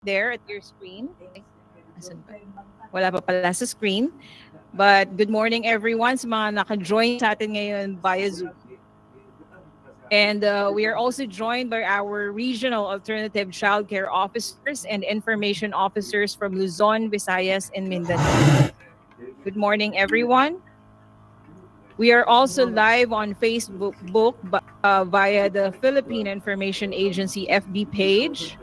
there at your screen. Asan ba? Wala pa pala sa screen. But good morning everyone sa mga naka-join sa atin ngayon via Zoom. And we are also joined by our regional alternative childcare officers and information officers from Luzon, Visayas, and Mindanao. Good morning everyone. We are also live on Facebook via the Philippine Information Agency FB page,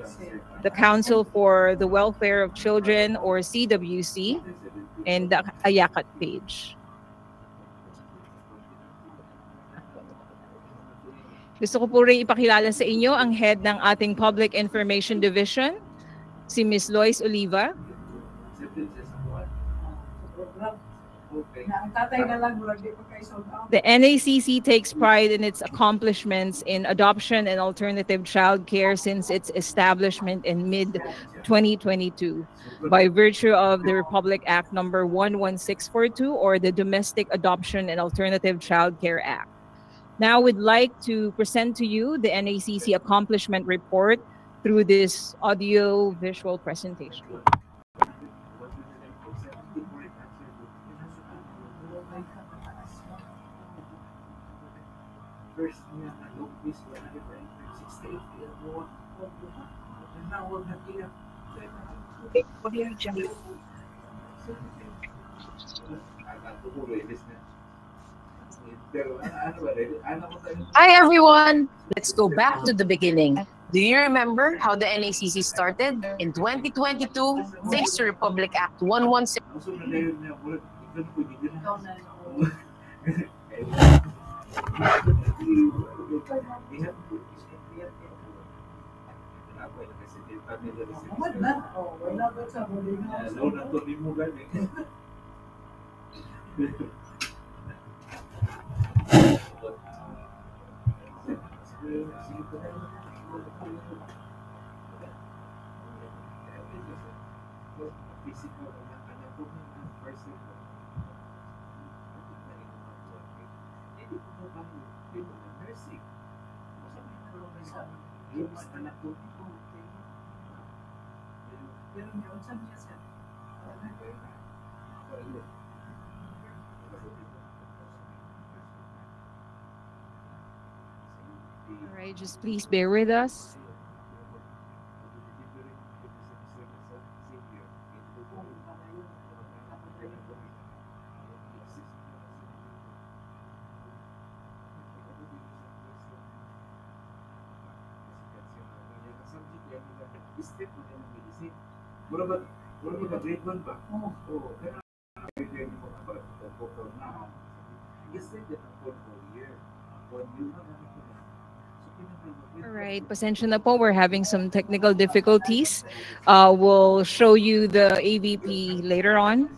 the Council for the Welfare of Children or CWC, and the Ayakat page. Gusto ko po rin ipakilala sa inyo ang head ng ating Public Information Division, si Ms. Lois Oliva. The NACC takes pride in its accomplishments in adoption and alternative child care since its establishment in mid-2022 by virtue of the Republic Act number 11642 or the Domestic Adoption and Alternative Child Care Act. Now we'd like to present to you the NACC accomplishment report through this audio-visual presentation. First niya na look this one na iba 68 mo na wag na tiyak what are you doing Hi everyone! Let's go back to the beginning. Do you remember how the NACC started? In 2022, thanks to Republic Act 116. All right, just please bear with us. All right, pasensya na po. We're having some technical difficulties. We'll show you the AVP later on.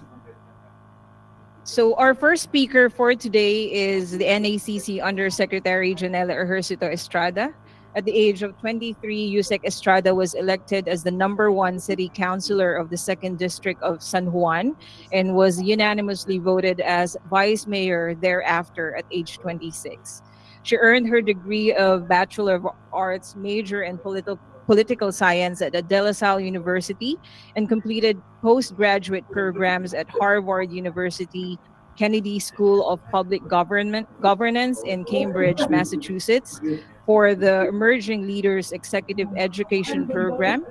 So our first speaker for today is the NACC Undersecretary Janela Ejercito Estrada. At the age of 23, Yusek Estrada was elected as the #1 city councilor of the 2nd District of San Juan and was unanimously voted as vice mayor thereafter at age 26. She earned her degree of Bachelor of Arts major in political science at De La Salle University and completed postgraduate programs at Harvard University, Kennedy School of Public Governance in Cambridge, Massachusetts, for the Emerging Leaders Executive Education Program,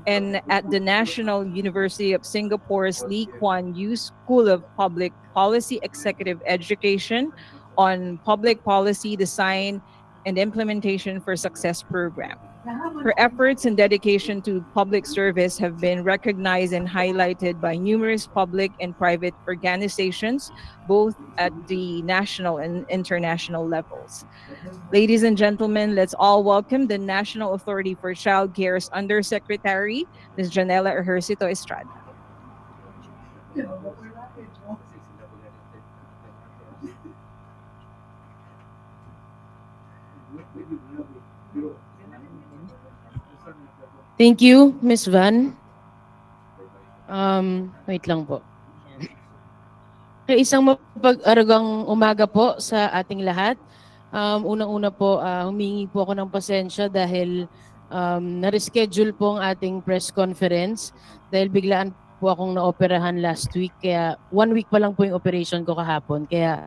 and at the National University of Singapore's Lee Kuan Yew School of Public Policy Executive Education on Public Policy Design and Implementation for Success Program. Her efforts and dedication to public service have been recognized and highlighted by numerous public and private organizations, both at the national and international levels. Ladies and gentlemen, let's all welcome the National Authority for Child Care's Undersecretary, Ms. Janela Ejercito Estrada. Thank you, Ms. Van. Wait lang po. Isang mapag-aragang umaga po sa ating lahat. Unang-una po, humingi po ako ng pasensya dahil na-reschedule po ang ating press conference dahil biglaan po akong naoperahan last week. Kaya 1 week pa lang po yung operation ko kahapon. Kaya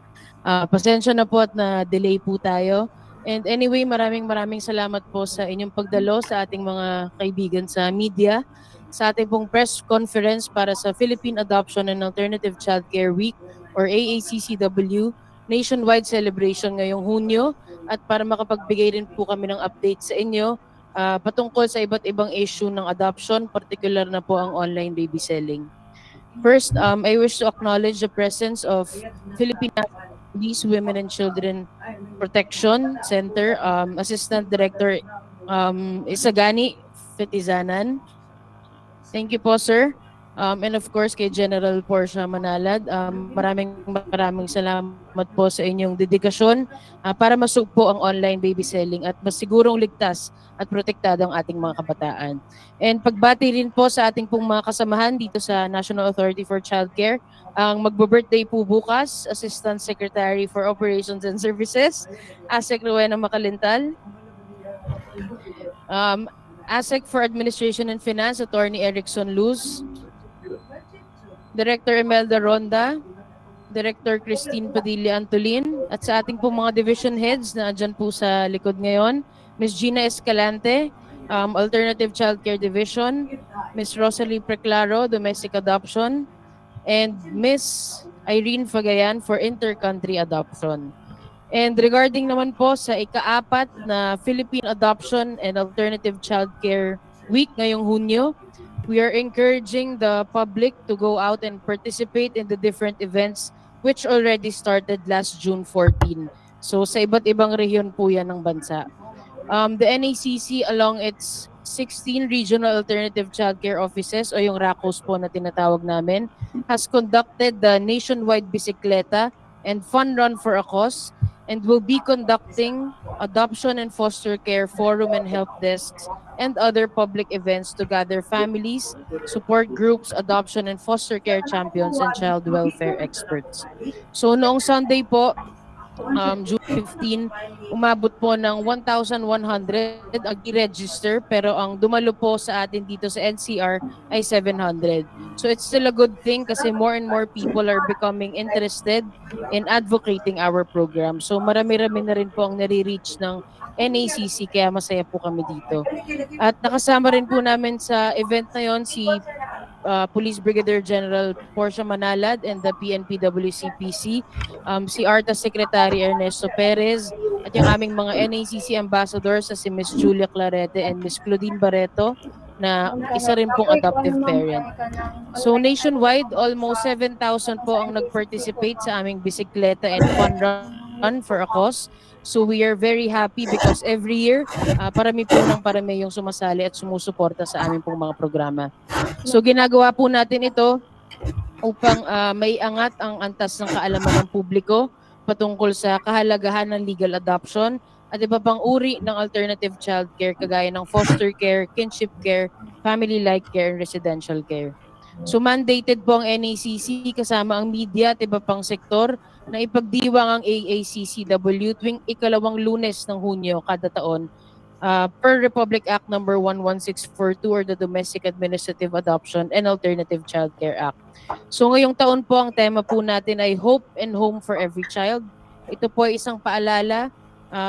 pasensya na po at na-delay po tayo. And anyway, maraming salamat po sa inyong pagdalo sa ating mga kaibigan sa media, sa ating pong press conference para sa Philippine Adoption and Alternative Childcare Week or AACCW nationwide celebration ngayong Hunyo, at para makapagbigay rin po kami ng update sa inyo patungkol sa iba't ibang issue ng adoption, particular na po ang online baby selling. First, I wish to acknowledge the presence of Philippine Police Women and Children Protection Center Assistant Director Isagani Fetizanan. Thank you po, sir. And of course, kay General Portia Manalad, maraming salamat po sa inyong dedikasyon para masugpo ang online baby selling at mas sigurong ligtas at protektado ang ating mga kabataan. And pagbati rin po sa ating pong mga kasamahan dito sa National Authority for Childcare, ang magbo-birthday po bukas, Assistant Secretary for Operations and Services, ASEC Rowena Makalintal. ASEC for Administration and Finance, Attorney Erickson Luz. Director Imelda Ronda, Director Christine Padilla Antolin, at sa ating po mga division heads na andyan po sa likod ngayon, Ms. Gina Escalante, Alternative Childcare Division, Ms. Rosalie Preclaro, Domestic Adoption, and Ms. Irene Fagayan for Intercountry Adoption. And regarding naman po sa ika-4 na Philippine Adoption and Alternative Childcare Week ngayong Hunyo, we are encouraging the public to go out and participate in the different events which already started last June 14. So sa iba't ibang rehiyon po yan ng bansa. The NACC along its 16 regional alternative childcare offices o yung RACOs po na tinatawag namin has conducted the nationwide bisikleta and fun run for a cause and will be conducting adoption and foster care forum and help desks and other public events to gather families, support groups, adoption and foster care champions, and child welfare experts. So noong Sunday po, June 15, umabot po ng 1,100 ang i-register, pero ang dumalo po sa atin dito sa NCR ay 700. So it's still a good thing kasi more and more people are becoming interested in advocating our program. So marami-rami na rin po ang nare-reach ng NACC, kaya masaya po kami dito. At nakasama rin po namin sa event na yon si Police Brigadier General Portia Manalad and the PNP-WCPC, si ARTA Secretary Ernesto Perez, at yung aming mga NACC ambassadors si Ms. Julia Clarete and Ms. Claudine Barreto, na isa rin pong adoptive parent. So nationwide, almost 7,000 po ang nag-participate sa aming bisikleta and fun run for a cause. So we are very happy because every year, parami yung sumasali at sumusuporta sa aming pong mga programa. So ginagawa po natin ito upang may angat ang antas ng kaalaman ng publiko patungkol sa kahalagahan ng legal adoption at iba pang uri ng alternative child care kagaya ng foster care, kinship care, family-like care, and residential care. So mandated po ang NACC kasama ang media at iba pang sektor na ipagdiwang ang AACCW tuwing ikalawang Lunes ng Hunyo kada taon per Republic Act No. 11642 or the Domestic Administrative Adoption and Alternative Child Care Act. So ngayong taon po ang tema po natin ay Hope and Home for Every Child. Ito po ay isang paalala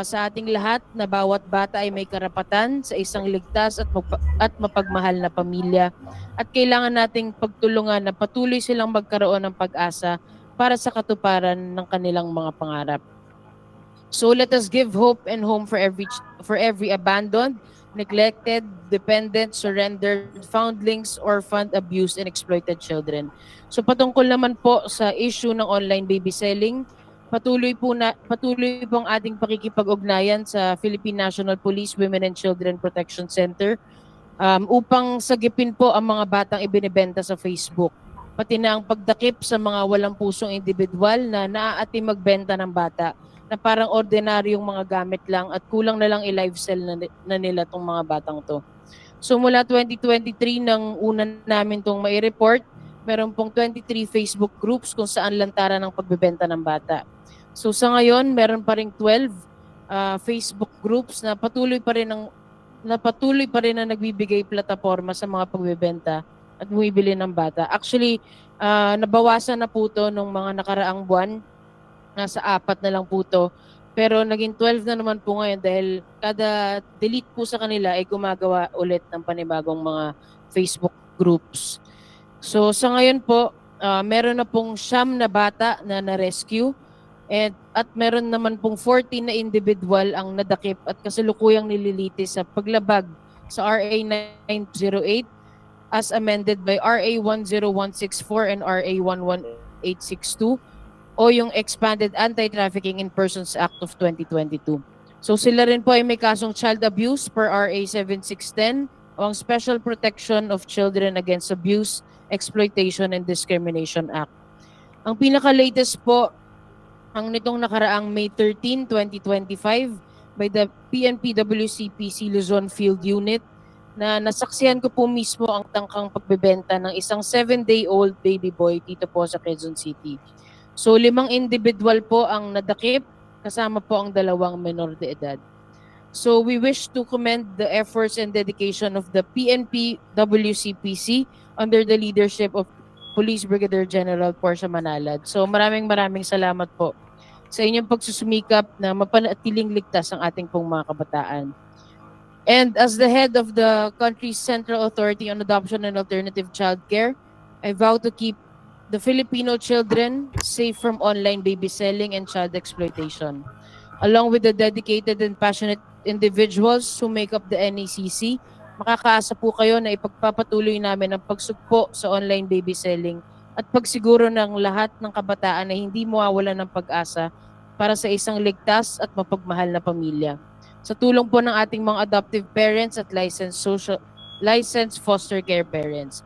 sa ating lahat na bawat bata ay may karapatan sa isang ligtas at mapagmahal na pamilya at kailangan nating pagtulungan na patuloy silang magkaroon ng pag-asa para sa katuparan ng kanilang mga pangarap. So let us give hope and home for every abandoned, neglected, dependent, surrendered, foundlings, orphaned, abused, and exploited children. So patungkol naman po sa issue ng online baby selling, patuloy po ang ating pakikipag-ugnayan sa Philippine National Police Women and Children Protection Center upang sagipin po ang mga batang ibinebenta sa Facebook. Pati na ang pagdakip sa mga walang pusong individual na naaati magbenta ng bata na parang ordinaryong mga gamit lang at kulang na lang i-live sell na nila tong mga batang to. So mula 2023 nang una namin tong mai-report, meron pong 23 Facebook groups kung saan lantaran ng pagbebenta ng bata. So sa ngayon, meron pa ring 12 Facebook groups na patuloy pa rin ang na patuloy pa rin na nagbibigay plataforma sa mga pagbebenta at bumibili ng bata. Actually, nabawasan na po to nung mga nakaraang buwan. Nasa 4 na lang po to. Pero naging 12 na naman po ngayon dahil kada delete po sa kanila ay gumagawa ulit ng panibagong mga Facebook groups. So sa ngayon po, meron na pong 9 na bata na na-rescue at meron naman pong 14 na individual ang nadakip at kasalukuyang nililitis sa paglabag sa RA 908 as amended by RA 10164 and RA 11862 o yung Expanded Anti-Trafficking in Persons Act of 2022. So sila rin po ay may kasong child abuse per RA 7610 o ang Special Protection of Children Against Abuse, Exploitation and Discrimination Act. Ang pinaka-latest po, ang nitong nakaraang May 13, 2025 by the PNP-WCPC Luzon Field Unit na nasaksihan ko po mismo ang tangkang pagbebenta ng isang 7-day-old baby boy dito po sa Quezon City. So 5 individual po ang nadakip, kasama po ang 2 menor de edad. So we wish to commend the efforts and dedication of the PNP WCPC under the leadership of Police Brigadier General Portia Manalad. So maraming salamat po sa inyong pagsusumikap na mapanatiling ligtas ang ating pong mga kabataan. And as the head of the country's Central Authority on Adoption and Alternative Childcare, I vow to keep the Filipino children safe from online baby selling and child exploitation. Along with the dedicated and passionate individuals who make up the NACC, makakaasa po kayo na ipagpapatuloy namin ang pagsugpo sa online baby selling at pagsiguro ng lahat ng kabataan na hindi mawawalan ng pag-asa para sa isang ligtas at mapagmahal na pamilya. Sa tulong po ng ating mga adoptive parents at licensed foster care parents.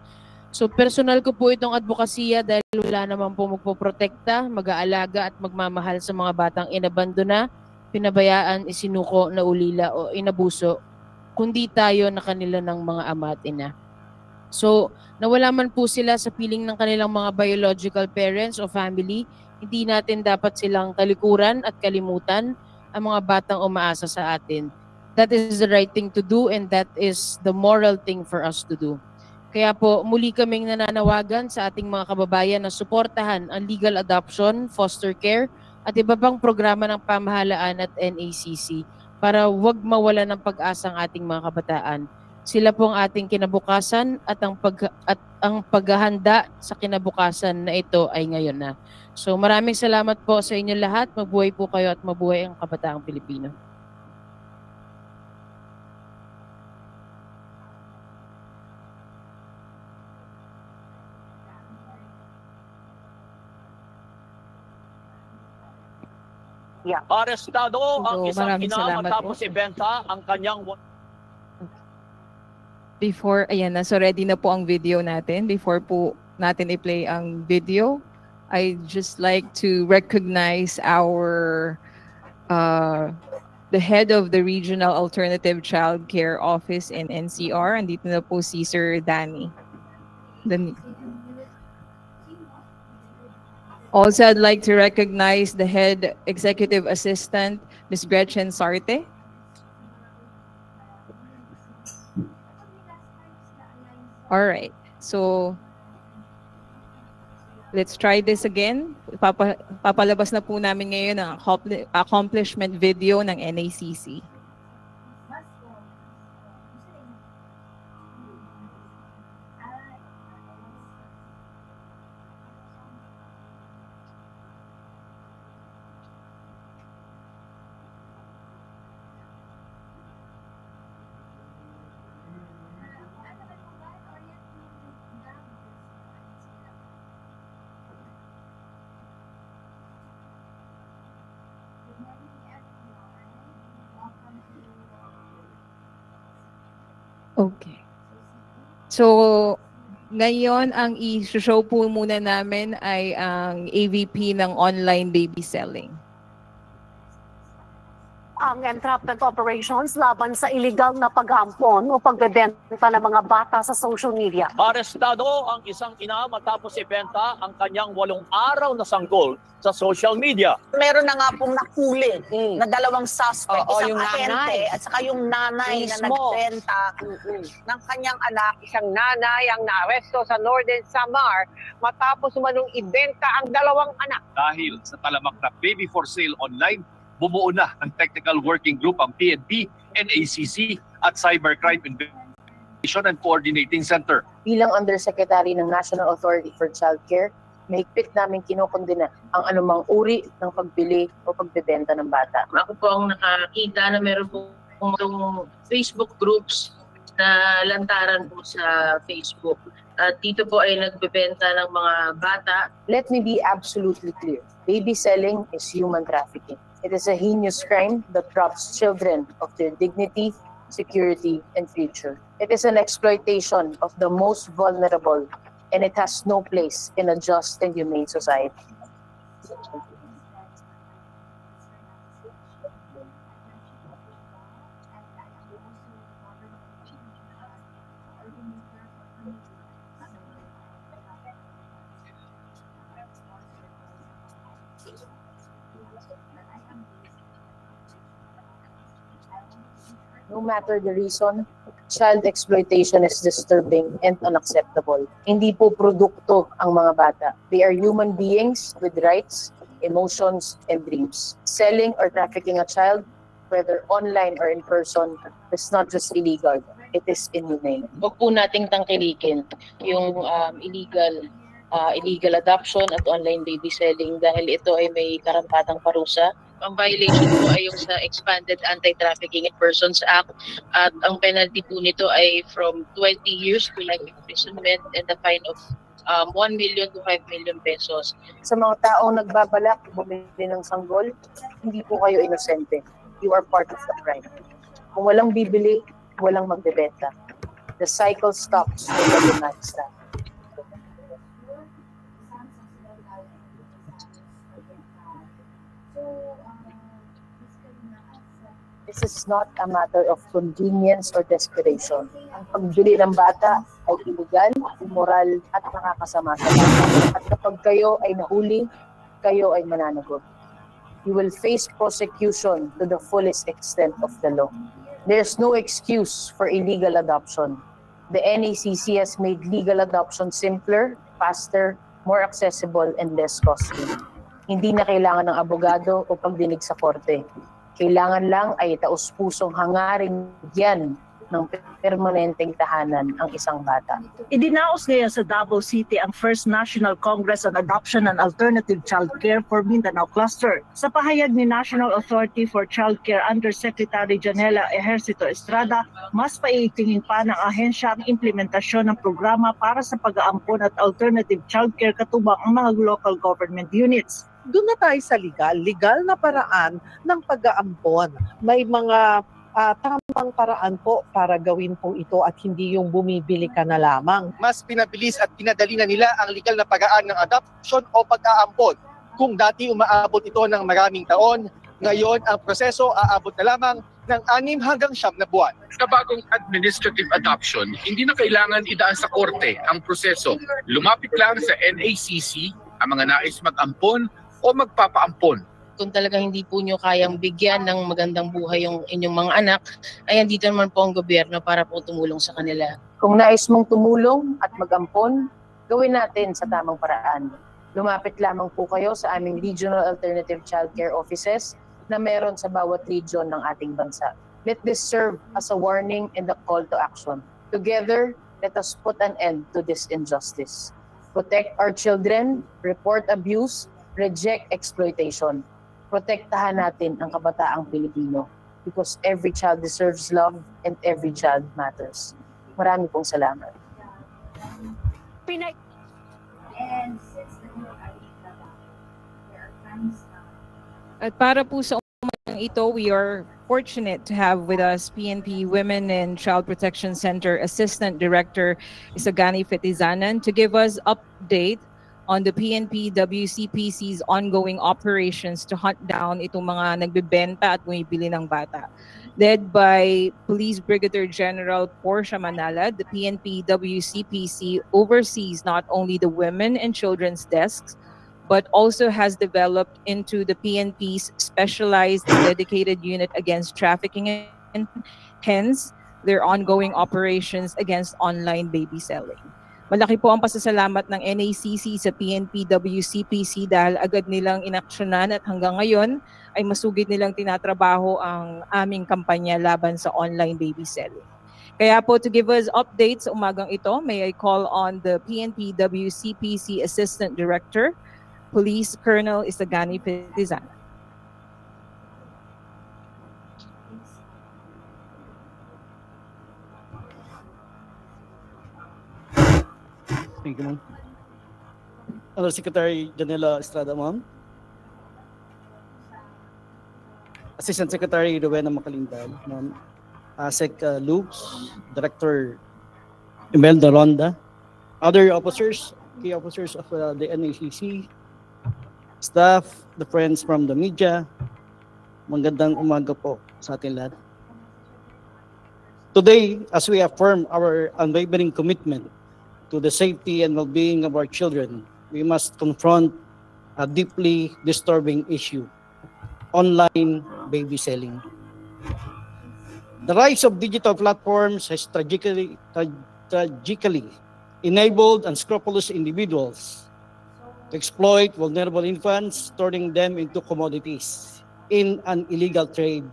So personal ko po itong advokasya dahil wala naman po magpoprotekta, mag-aalaga at magmamahal sa mga batang inabandona, pinabayaan, isinuko, naulila o inabuso, kundi tayo na kanila ng mga ama at ina. So nawala man po sila sa piling ng kanilang mga biological parents o family, hindi natin dapat silang talikuran at kalimutan ang mga batang umaasa sa atin. That is the right thing to do and that is the moral thing for us to do. Kaya po muli kaming nananawagan sa ating mga kababayan na suportahan ang legal adoption, foster care at iba pang programa ng pamahalaan at NACC para wag mawala ng pag-asa ang ating mga kabataan. Sila po ang ating kinabukasan at ang paghahanda sa kinabukasan na ito ay ngayon na. So maraming salamat po sa inyo lahat. Mabuhay po kayo at mabuhay ang kabataang Pilipino. Yeah. Arestado ang isang maraming ina salamat matapos po. ibenta ang kanyang Before, ayan na, so ready na po ang video natin. Before po natin i-play ang video, I just like to recognize the head of the Regional Alternative Child Care Office in NCR. Andito na po si Sir Danny. Also, I'd like to recognize the head executive assistant, Ms. Gretchen Sarte. All right, so let's try this again. Papalabas na po namin ngayon ang accomplishment video ng NACC. Okay. So, ngayon ang i-show po muna namin ay ang AVP ng online baby selling. ang entrapment operations laban sa illegal na pag-aampon o pagbebenta ng mga bata sa social media. Arestado ang isang ina matapos ibenta ang kanyang 8 araw na sanggol sa social media. Meron na nga pong nakuli na 2 suspect, Oo, isang yung ahente nanay. at saka yung nanay na Mismo. nagbenta ng kanyang anak. Isang nanay ang naaresto sa Northern Samar matapos umanong ibenta ang 2 anak. Dahil sa talamak na baby for sale online, bumuo na ng technical working group ang PNP, NACC at Cybercrime Investigation and Coordinating Center. Bilang Undersecretary ng National Authority for Child Care, mahigpit namin kinukondena ang anumang uri ng pagbili o pagbebenta ng bata. Ako po ang nakakita na meron po itong Facebook groups na lantaran po sa Facebook. At dito po ay nagbebenta ng mga bata. Let me be absolutely clear. Baby selling is human trafficking. It is a heinous crime that robs children of their dignity, security, and future. It is an exploitation of the most vulnerable, and it has no place in a just and humane society. No matter the reason, child exploitation is disturbing and unacceptable. Hindi po produkto ang mga bata. They are human beings with rights, emotions, and dreams. Selling or trafficking a child, whether online or in person, is not just illegal, it is inhumane. Huwag po nating tangkilikin yung illegal adoption at online baby selling dahil ito ay may karampatang parusa. Ang violation po ay yung sa Expanded Anti-Trafficking in Persons Act at ang penalty po nito ay from 20 years to life imprisonment and a fine of 1 million to 5 million pesos. Sa mga taong nagbabalak bumili ng sanggol, hindi po kayo inosente. You are part of the crime. Kung walang bibili, walang magbebenta. The cycle stops when the demand stops. This is not a matter of convenience or desperation. Ang pagbili ng bata ay illegal, immoral, at nakakasama sa bata. At kapag kayo ay nahuli, kayo ay mananagot. You will face prosecution to the fullest extent of the law. There's no excuse for illegal adoption. The NACC has made legal adoption simpler, faster, more accessible, and less costly. Hindi na kailangan ng abogado o pagdinig sa korte. Kailangan lang ay taus-pusong hangaring bigyan ng permanenteng tahanan ang isang bata. Idinaos ngayon sa Davao City ang First National Congress on Adoption and Alternative Child Care for Mindanao Cluster. Sa pahayag ni National Authority for Child Care Undersecretary Janela Ejercito Estrada, mas paitingin pa ng ahensya ang implementasyon ng programa para sa pag-aampon at alternative child care katubang ang mga local government units. Doon na tayo sa legal na paraan ng pag-aampon. May mga tamang paraan po para gawin po ito at hindi yung bumibili ka na lamang. Mas pinabilis at pinadali na nila ang legal na paraan ng adoption o pag-aampon. Kung dati umaabot ito ng maraming taon, ngayon ang proseso aabot na lamang ng 6 hanggang 9 na buwan. Sa bagong administrative adoption, hindi na kailangan idaan sa korte ang proseso. Lumapit lang sa NACC ang mga nais mag-ampon o magpapaampon. Kung talaga hindi po nyo kayang bigyan ng magandang buhay yung inyong mga anak, ay andito naman po ang gobyerno para po tumulong sa kanila. Kung nais mong tumulong at mag-ampon, gawin natin sa tamang paraan. Lumapit lamang po kayo sa aming Regional Alternative Child Care Offices na meron sa bawat region ng ating bansa. Let this serve as a warning and a call to action. Together, let us put an end to this injustice. Protect our children, report abuse, reject exploitation. Protektahan natin ang kabataang Pilipino because every child deserves love and every child matters. Marami pong salamat. At para po sa umagang ito, we are fortunate to have with us PNP Women and Child Protection Center Assistant Director Isagani Fetizanan to give us update on the PNP WCPC's ongoing operations to hunt down itong mga nagbebenta at bumibili ng bata. Led by Police Brigadier General Portia Manala, the PNP WCPC oversees not only the women and children's desks, but also has developed into the PNP's specialized dedicated unit against trafficking and hence their ongoing operations against online baby selling. Malaki po ang pasasalamat ng NACC sa PNP WCPC dahil agad nilang inaksyonan at hanggang ngayon ay masugid nilang tinatrabaho ang aming kampanya laban sa online baby selling. Kaya po, to give us updates sa umagang ito, may I call on the PNP WCPC Assistant Director, Police Colonel Isagani Petizana. Thank you, ma'am. Secretary Janela Estrada, ma'am. Assistant Secretary Rowena Macalindal, ma'am. Sec Lux, Director Imelda Ronda, other officers, key officers of the NACC, staff, the friends from the media, magandang umaga po sa ating lahat. Today, as we affirm our unwavering commitment to the safety and well-being of our children, we must confront a deeply disturbing issue: online baby selling. The rise of digital platforms has tragically enabled unscrupulous individuals to exploit vulnerable infants, turning them into commodities in an illegal trade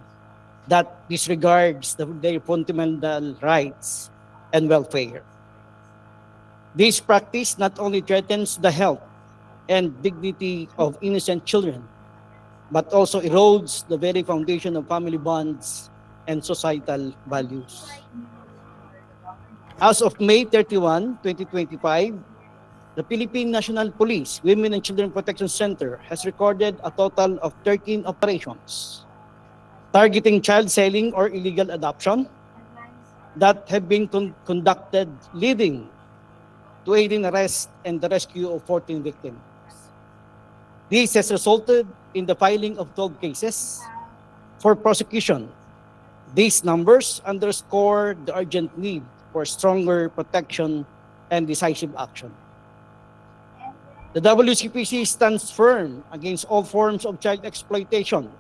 that disregards their fundamental rights and welfare. This practice not only threatens the health and dignity of innocent children, but also erodes the very foundation of family bonds and societal values. As of May 31, 2025, the Philippine National Police Women and Children Protection Center has recorded a total of 13 operations targeting child selling or illegal adoption that have been conducted, leading to 18 arrests and the rescue of 14 victims. This has resulted in the filing of 12 cases for prosecution. These numbers underscore the urgent need for stronger protection and decisive action. The WCPC stands firm against all forms of child exploitation,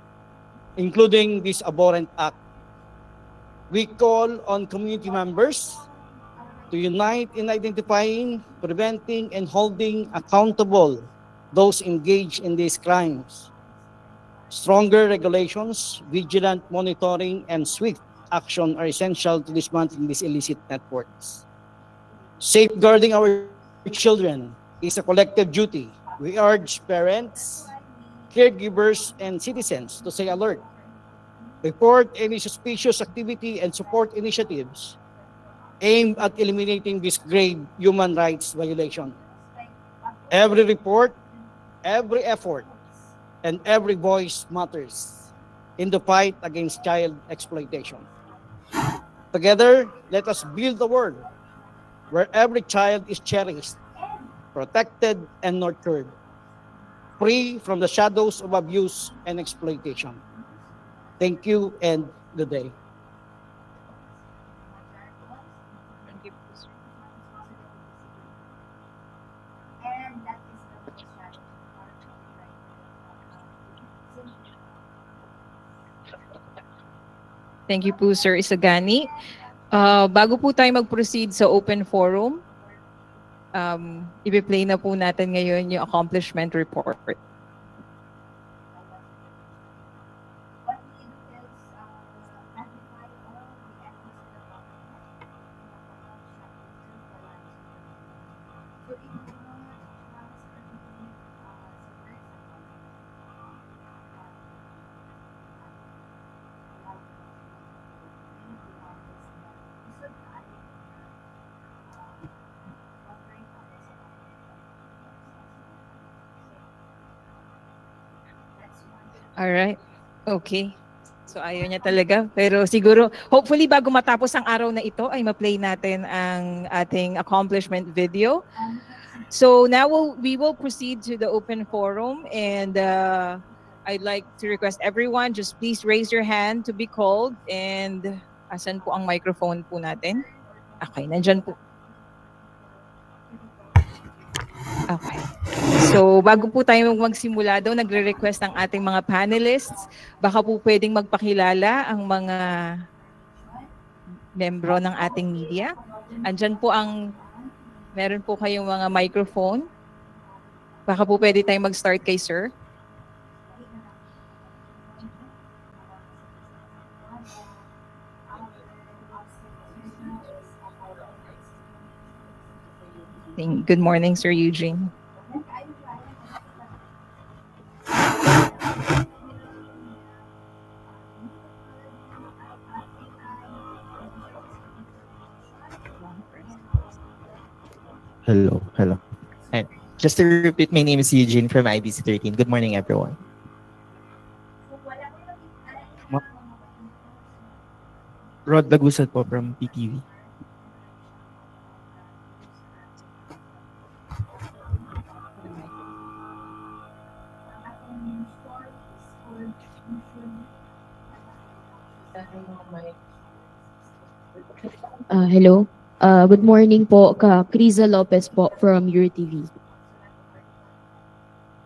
including this abhorrent act. We call on community members to unite in identifying, preventing, and holding accountable those engaged in these crimes. Stronger regulations, vigilant monitoring, and swift action are essential to dismantling these illicit networks. Safeguarding our children is a collective duty. We urge parents, caregivers, and citizens to stay alert, report any suspicious activity, and support initiatives aimed at eliminating this grave human rights violation. Every report, every effort, and every voice matters in the fight against child exploitation. Together, let us build a world where every child is cherished, protected, and nurtured, free from the shadows of abuse and exploitation. Thank you and good day. Thank you po, Sir Isagani. Bago po tayo mag-proceed sa open forum, i-play na po natin ngayon yung accomplishment report. Alright. Okay. So ayaw niya talaga. Pero siguro, hopefully bago matapos ang araw na ito, ay ma-play natin ang ating accomplishment video. So now we will proceed to the open forum, and I'd like to request everyone, just please raise your hand to be called. And asan po ang microphone po natin? Okay, nandyan po. Okay. So bago po tayo magsimula daw, nagre-request ang ating mga panelists. Baka po pwedeng magpakilala ang mga membro ng ating media. Andyan po meron po kayong mga microphone. Baka po pwede tayong mag-start kay sir. Good morning, Sir Eugene. Hello. And just to repeat, my name is Eugene from IBC 13. Good morning, everyone. Rod Lagusad po from PTV. Hello. Good morning po, Criza Lopez po from URTV.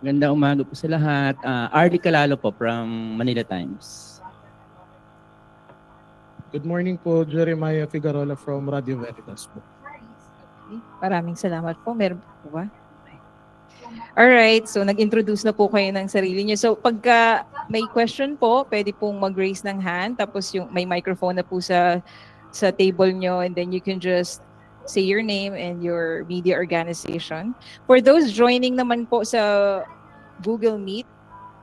Ganda umaga po sa lahat. Arlie Calalo po from Manila Times. Good morning po, Jeremiah Figarola from Radio Veritas po. Maraming salamat po. Meron po ba? Alright, so nag-introduce na po kayo ng sarili niyo. So pagka may question po, pwede pong mag-raise ng hand, tapos may microphone na po sa table nyo, and then you can just say your name and your media organization. For those joining naman po sa Google Meet,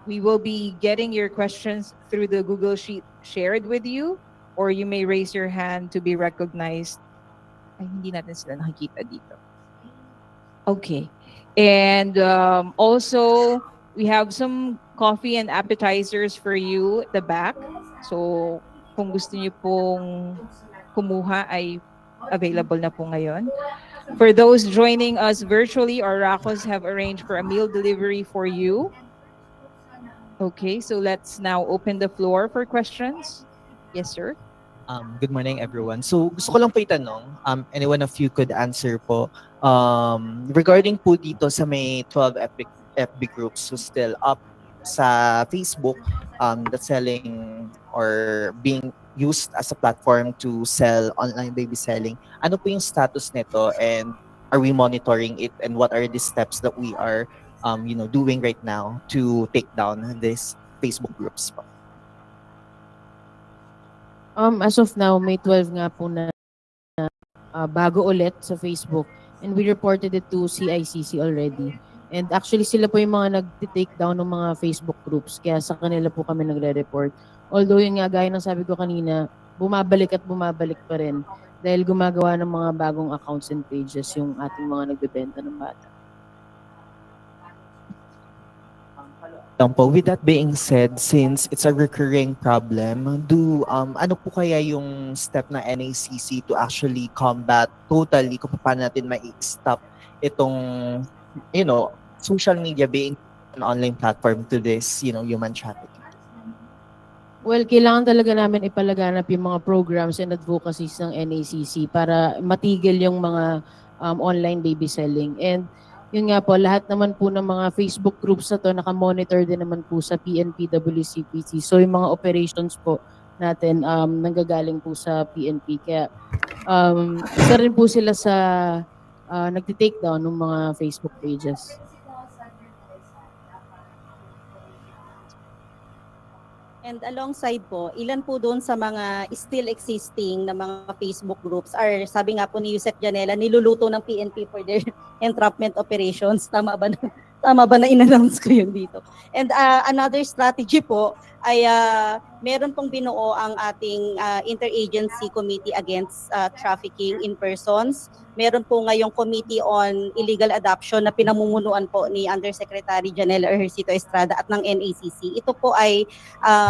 we will be getting your questions through the Google Sheet shared with you, or you may raise your hand to be recognized. Ay, hindi natin sila nakikita dito. Okay. And also, we have some coffee and appetizers for you at the back. So, kung gusto niyo pong kumuha ay available na po ngayon. For those joining us virtually, our Racos have arranged for a meal delivery for you. Okay, so let's now open the floor for questions. Yes, sir. Good morning, everyone. So gusto ko lang po itanong, anyone of you could answer po, regarding po dito sa may 12 FB groups who still up sa Facebook that's selling or being used as a platform to sell online baby selling. Ano po yung status nito, and are we monitoring it, and what are the steps that we are doing right now to take down these Facebook groups po? As of now, May 12 nga po na bago ulit sa Facebook, and we reported it to CICC already. And actually sila po yung mga nag-take down ng mga Facebook groups, kaya sa kanila po kami nagre-report. Although yung nga, gaya ng sabi ko kanina, bumabalik at bumabalik pa rin dahil gumagawa ng mga bagong accounts and pages yung ating mga nagbebenta ng bata. With that being said, since it's a recurring problem, ano po kaya yung step na NACC to actually combat totally kung paano natin ma-stop itong, social media being an online platform to this, human trafficking? Well, kailangan talaga namin ipalaganap yung mga programs and advocacies ng NACC para matigil yung mga online baby selling. And yun nga po, lahat naman po ng mga Facebook groups na to, nakamonitor din naman po sa PNP WCPT. So yung mga operations po natin nanggagaling po sa PNP. Kaya isa rin po sila sa nagtitake down ng mga Facebook pages. And alongside po, ilan po doon sa mga still existing na mga Facebook groups are, sabi nga po ni Yusef Janela, niluluto ng PNP for their entrapment operations. Tama ba na in-announce ko yun dito? And another strategy po ay meron pong binuo ang ating Interagency Committee Against Trafficking in Persons. Meron po ngayong Committee on Illegal Adoption na pinamumunuan po ni Undersecretary Janela Ejercito Estrada at ng NACC. Ito po ay,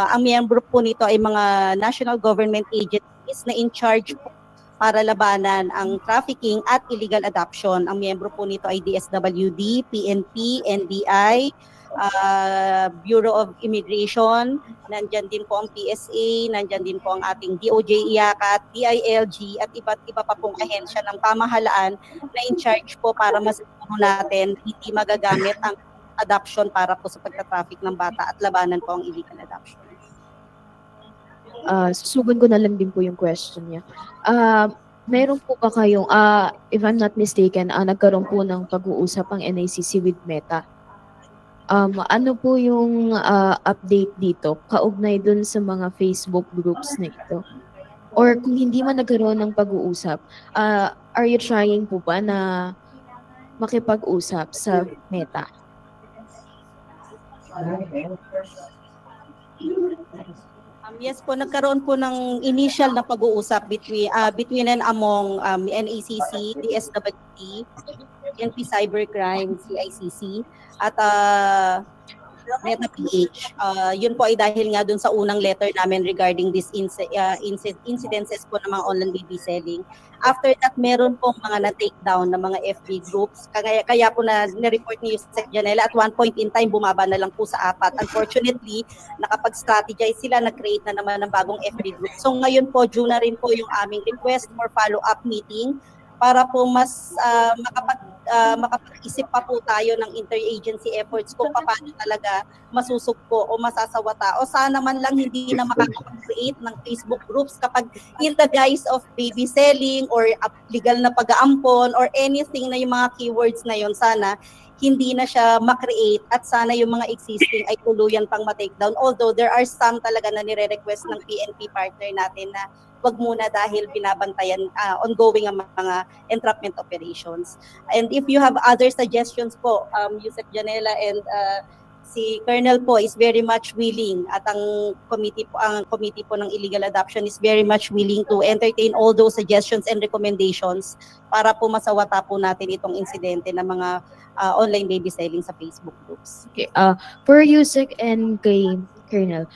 ang miyembro po nito ay mga national government agencies na in charge po para labanan ang trafficking at illegal adoption. Ang miyembro po nito ay DSWD, PNP, NBI, Bureau of Immigration, nandyan din po ang PSA, nandyan din po ang ating DOJ, IACAT, DILG, at iba't iba pa pong ahensya ng pamahalaan na in charge po para masiguro natin hindi magagamit ang adoption para po sa pagka-traffic ng bata at labanan po ang illegal adoption. Susugun ko na lang din po yung question niya. Meron po ba kayong, if I'm not mistaken, nagkaroon po ng pag-uusap ang NACC with Meta. Ano po yung update dito kaugnay dun sa mga Facebook groups na ito? Or kung hindi man nagkaroon ng pag-uusap, are you trying po ba na makipag-usap sa Meta? Yes po, nagkaroon po ng initial na pag-uusap between and among NACC, DSWD, PNP Cybercrime, CICC, at Meta PH. Yun po ay dahil nga dun sa unang letter namin regarding this incidences po ng mga online baby selling. After that, meron pong mga na-takedown ng mga FB groups. Kaya po na-report ni Yusek Janela at one point in time, bumaba na lang po sa 4. Unfortunately, nakapag-strategize sila, nag-create na naman ng bagong FB group. So ngayon po, due na rin po yung aming request for follow-up meeting para po mas makapag-isip pa po tayo ng interagency efforts kung paano talaga masusugpo o masasawata o sana man lang hindi na makakapag-create ng Facebook groups kapag in the guise of baby selling or legal na pag-aampon or anything na yung mga keywords na yun, sana hindi na siya makreate at sana yung mga existing ay tuluyan pang ma-takedown. Although there are some talaga na nire-request ng PNP partner natin na wag muna dahil binabantayan ongoing ang mga entrapment operations. And if you have other suggestions po, Yusek Janela and si Colonel po is very much willing at ang committee po ng illegal adoption is very much willing to entertain all those suggestions and recommendations para po masawata po natin itong insidente ng mga online baby selling sa Facebook groups. Okay. For Yusek and kay Colonel,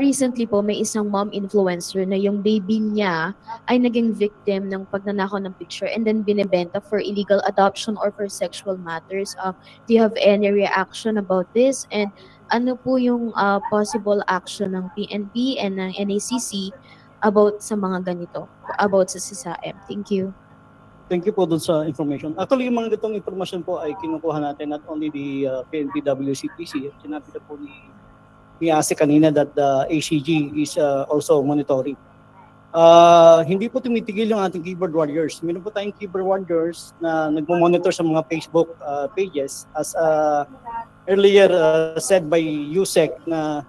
recently po may isang mom influencer na yung baby niya ay naging victim ng pagnanakaw ng picture and then binebenta for illegal adoption or for sexual matters. Do you have any reaction about this? And ano po yung possible action ng PNP and ng NACC about sa mga ganito, about sa SISAM? Thank you. Thank you po dun sa information. Actually, yung mga ganitong information po ay kinukuha natin not only the PNP WCPC, sinabi na po ni Ase kanina that the ACG is also monitoring. Hindi po tumitigil yung ating keyboard warriors. Meron po tayong keyboard warriors na nagmo-monitor sa mga Facebook pages as earlier said by Yusek na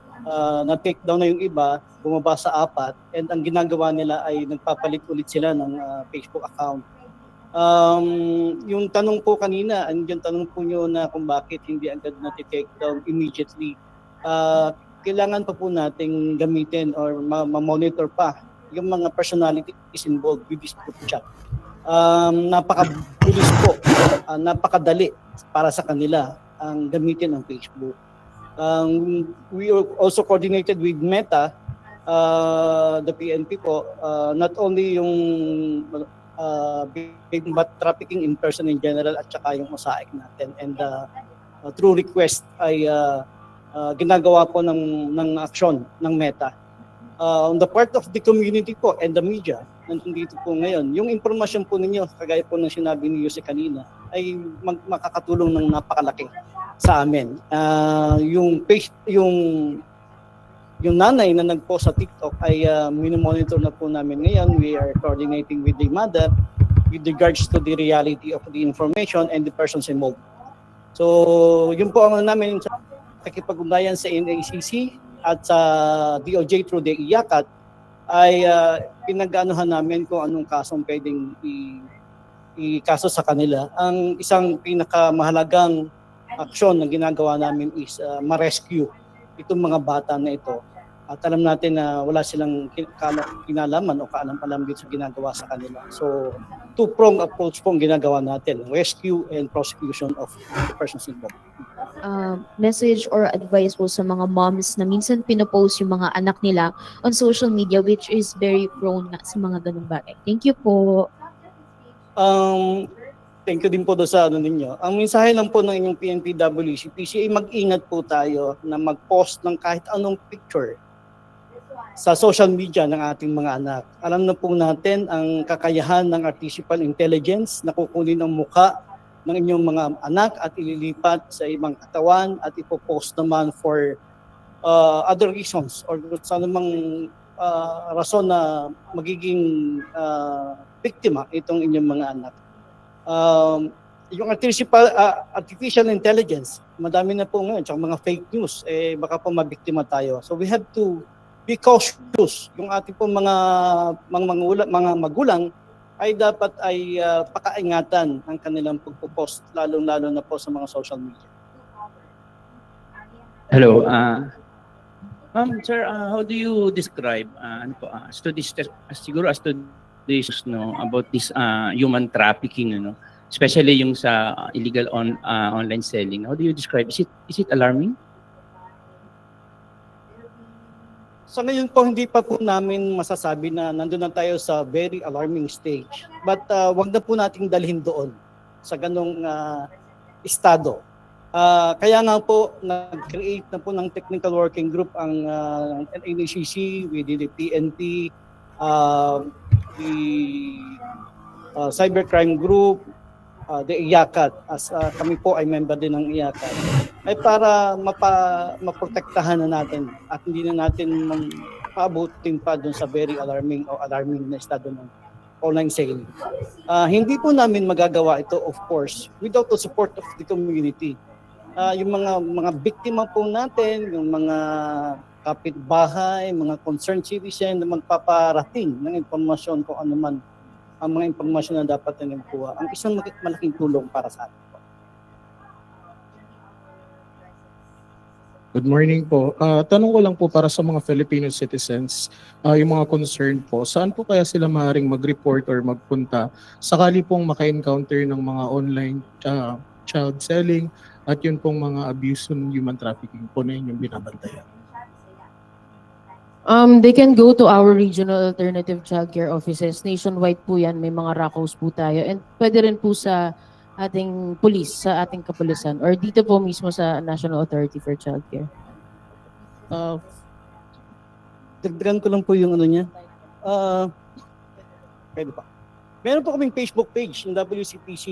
na-take down na yung iba, bumaba sa 4 and ang ginagawa nila ay nagpapalit ulit sila ng Facebook account. Yung tanong po kanina, yung tanong po nyo na kung bakit hindi agad na-take down immediately, kailangan pa po nating gamitin or ma-monitor pa yung mga personalities involved with this group chat. Napakabilis po, napakadali para sa kanila ang gamitin ng Facebook. We also coordinated with Meta, the PNP po, not only yung but trafficking in person in general at saka yung mosaic natin. And through request ay ginagawa po ng aksyon ng Meta. On the part of the community po and the media, nandito po ngayon, yung impormasyon po ninyo, kagaya po ng sinabi ni Yusek kanina, ay makakatulong ng napakalaki sa amin. Yung nanay na nagpost sa TikTok ay minomonitor na po namin ngayon. We are coordinating with the mother with regards to the reality of the information and the persons involved. So, yun po ang namin sa pakipag-ugnayan sa NACC at sa DOJ through the IACAT ay pinag-anuhan namin kung anong kasong pwedeng i-kaso sa kanila. Ang isang pinakamahalagang aksyon na ginagawa namin is ma-rescue itong mga bata na ito. At alam natin na wala silang kinalaman o kaalam-alam dito sa ginagawa sa kanila. So, two-pronged approach pong ginagawa natin, rescue and prosecution of the persons involved. message or advice po sa mga moms na minsan pinopost yung mga anak nila on social media, which is very prone nga sa mga ganung bagay. Thank you po. Thank you din po doon sa ano ninyo. Ang mensahe lang po ng inyong PNP-WCPC ay mag-ingat po tayo na mag-post ng kahit anong picture sa social media ng ating mga anak. Alam na po natin ang kakayahan ng artificial intelligence na kukunin ang muka ng inyong mga anak at ililipat sa ibang katawan at ipopost naman for other reasons or sa anumang rason na magiging biktima itong inyong mga anak. Yung artificial intelligence, madami na po ngayon, tsaka mga fake news, baka po mabiktima tayo. So we have to be cautious. Yung ating po mga magulang ay dapat ay pakaingatan ang kanilang pagpo-post, lalong-lalo na po sa mga social media. Hello, sir, how do you describe studies about this human trafficking, especially yung sa illegal online selling? How do you describe? Is it alarming? Sa ngayon po, hindi pa po namin masasabi na nandun na tayo sa very alarming stage. But wag na po nating dalhin doon sa ganong estado. Kaya nga po, nag-create na po ng technical working group ang NACC, within the PNP, the cybercrime group, the IACAT, as kami po ay member din ng IACAT, ay para maprotektahan na natin at hindi na natin maabutin pa dun sa very alarming na estado ng online selling. Hindi po namin magagawa ito, of course, without the support of the community. Yung mga biktima po natin, yung mga kapitbahay, mga concerned citizen na magpaparating ng impormasyon kung ano man ang mga impormasyon na dapat na kuha, ang isang malaking tulong para sa atin. Good morning po. Tanong ko lang po para sa mga Filipino citizens, yung mga concerned po, saan po kaya sila maaaring mag-report or magpunta sakali pong maka-encounter ng mga online child selling at yun pong mga abuse and human trafficking po na inyong binabantayan? They can go to our regional alternative childcare offices. Nationwide po yan, may mga RACOs po tayo. And pwede rin po sa ating police, sa ating kapulisan, or dito po mismo sa National Authority for Childcare. Dagdagan ko lang po yung ano niya. Pwede pa. Meron po kaming Facebook page, yung WCPC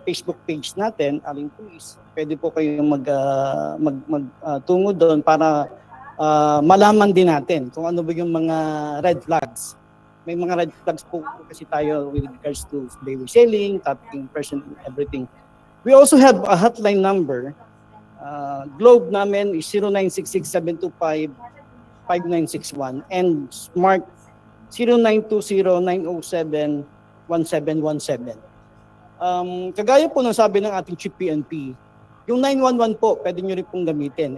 Facebook page natin, Aling Police. Pwede po kayong magtungo doon para malaman din natin kung ano ba yung mga red flags. May mga red flags po kasi tayo with regards to baby selling, trafficking person, everything. We also have a hotline number. Globe namin is 0966-725-5961 and Smart 0920-907-1717. Kagaya po ng sabi ng ating Chief PNP, yung 911 po, pwede nyo rin pong gamitin.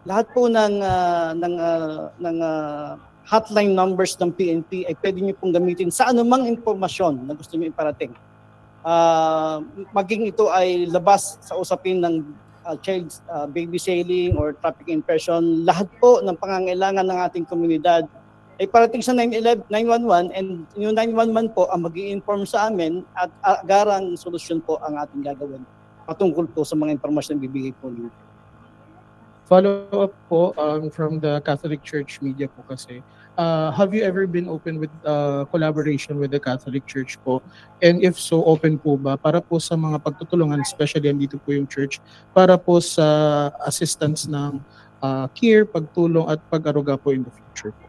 Lahat po ng hotline numbers ng PNP ay pwede nyo pong gamitin sa anumang impormasyon na gusto nyo iparating. Maging ito ay labas sa usapin ng child baby selling or trafficking person, lahat po ng pangangailangan ng ating komunidad ay parating sa 911 and yung 911 po ang mag-i-inform sa amin at agarang solusyon po ang ating gagawin patungkol po sa mga impormasyon na bibigay po ninyo. Follow-up po from the Catholic Church media po kasi. Have you ever been open with collaboration with the Catholic Church po? And if so, open po ba para po sa mga pagtutulungan, especially andito po yung church, para po sa assistance ng care, pagtulong at pag-aruga po in the future po?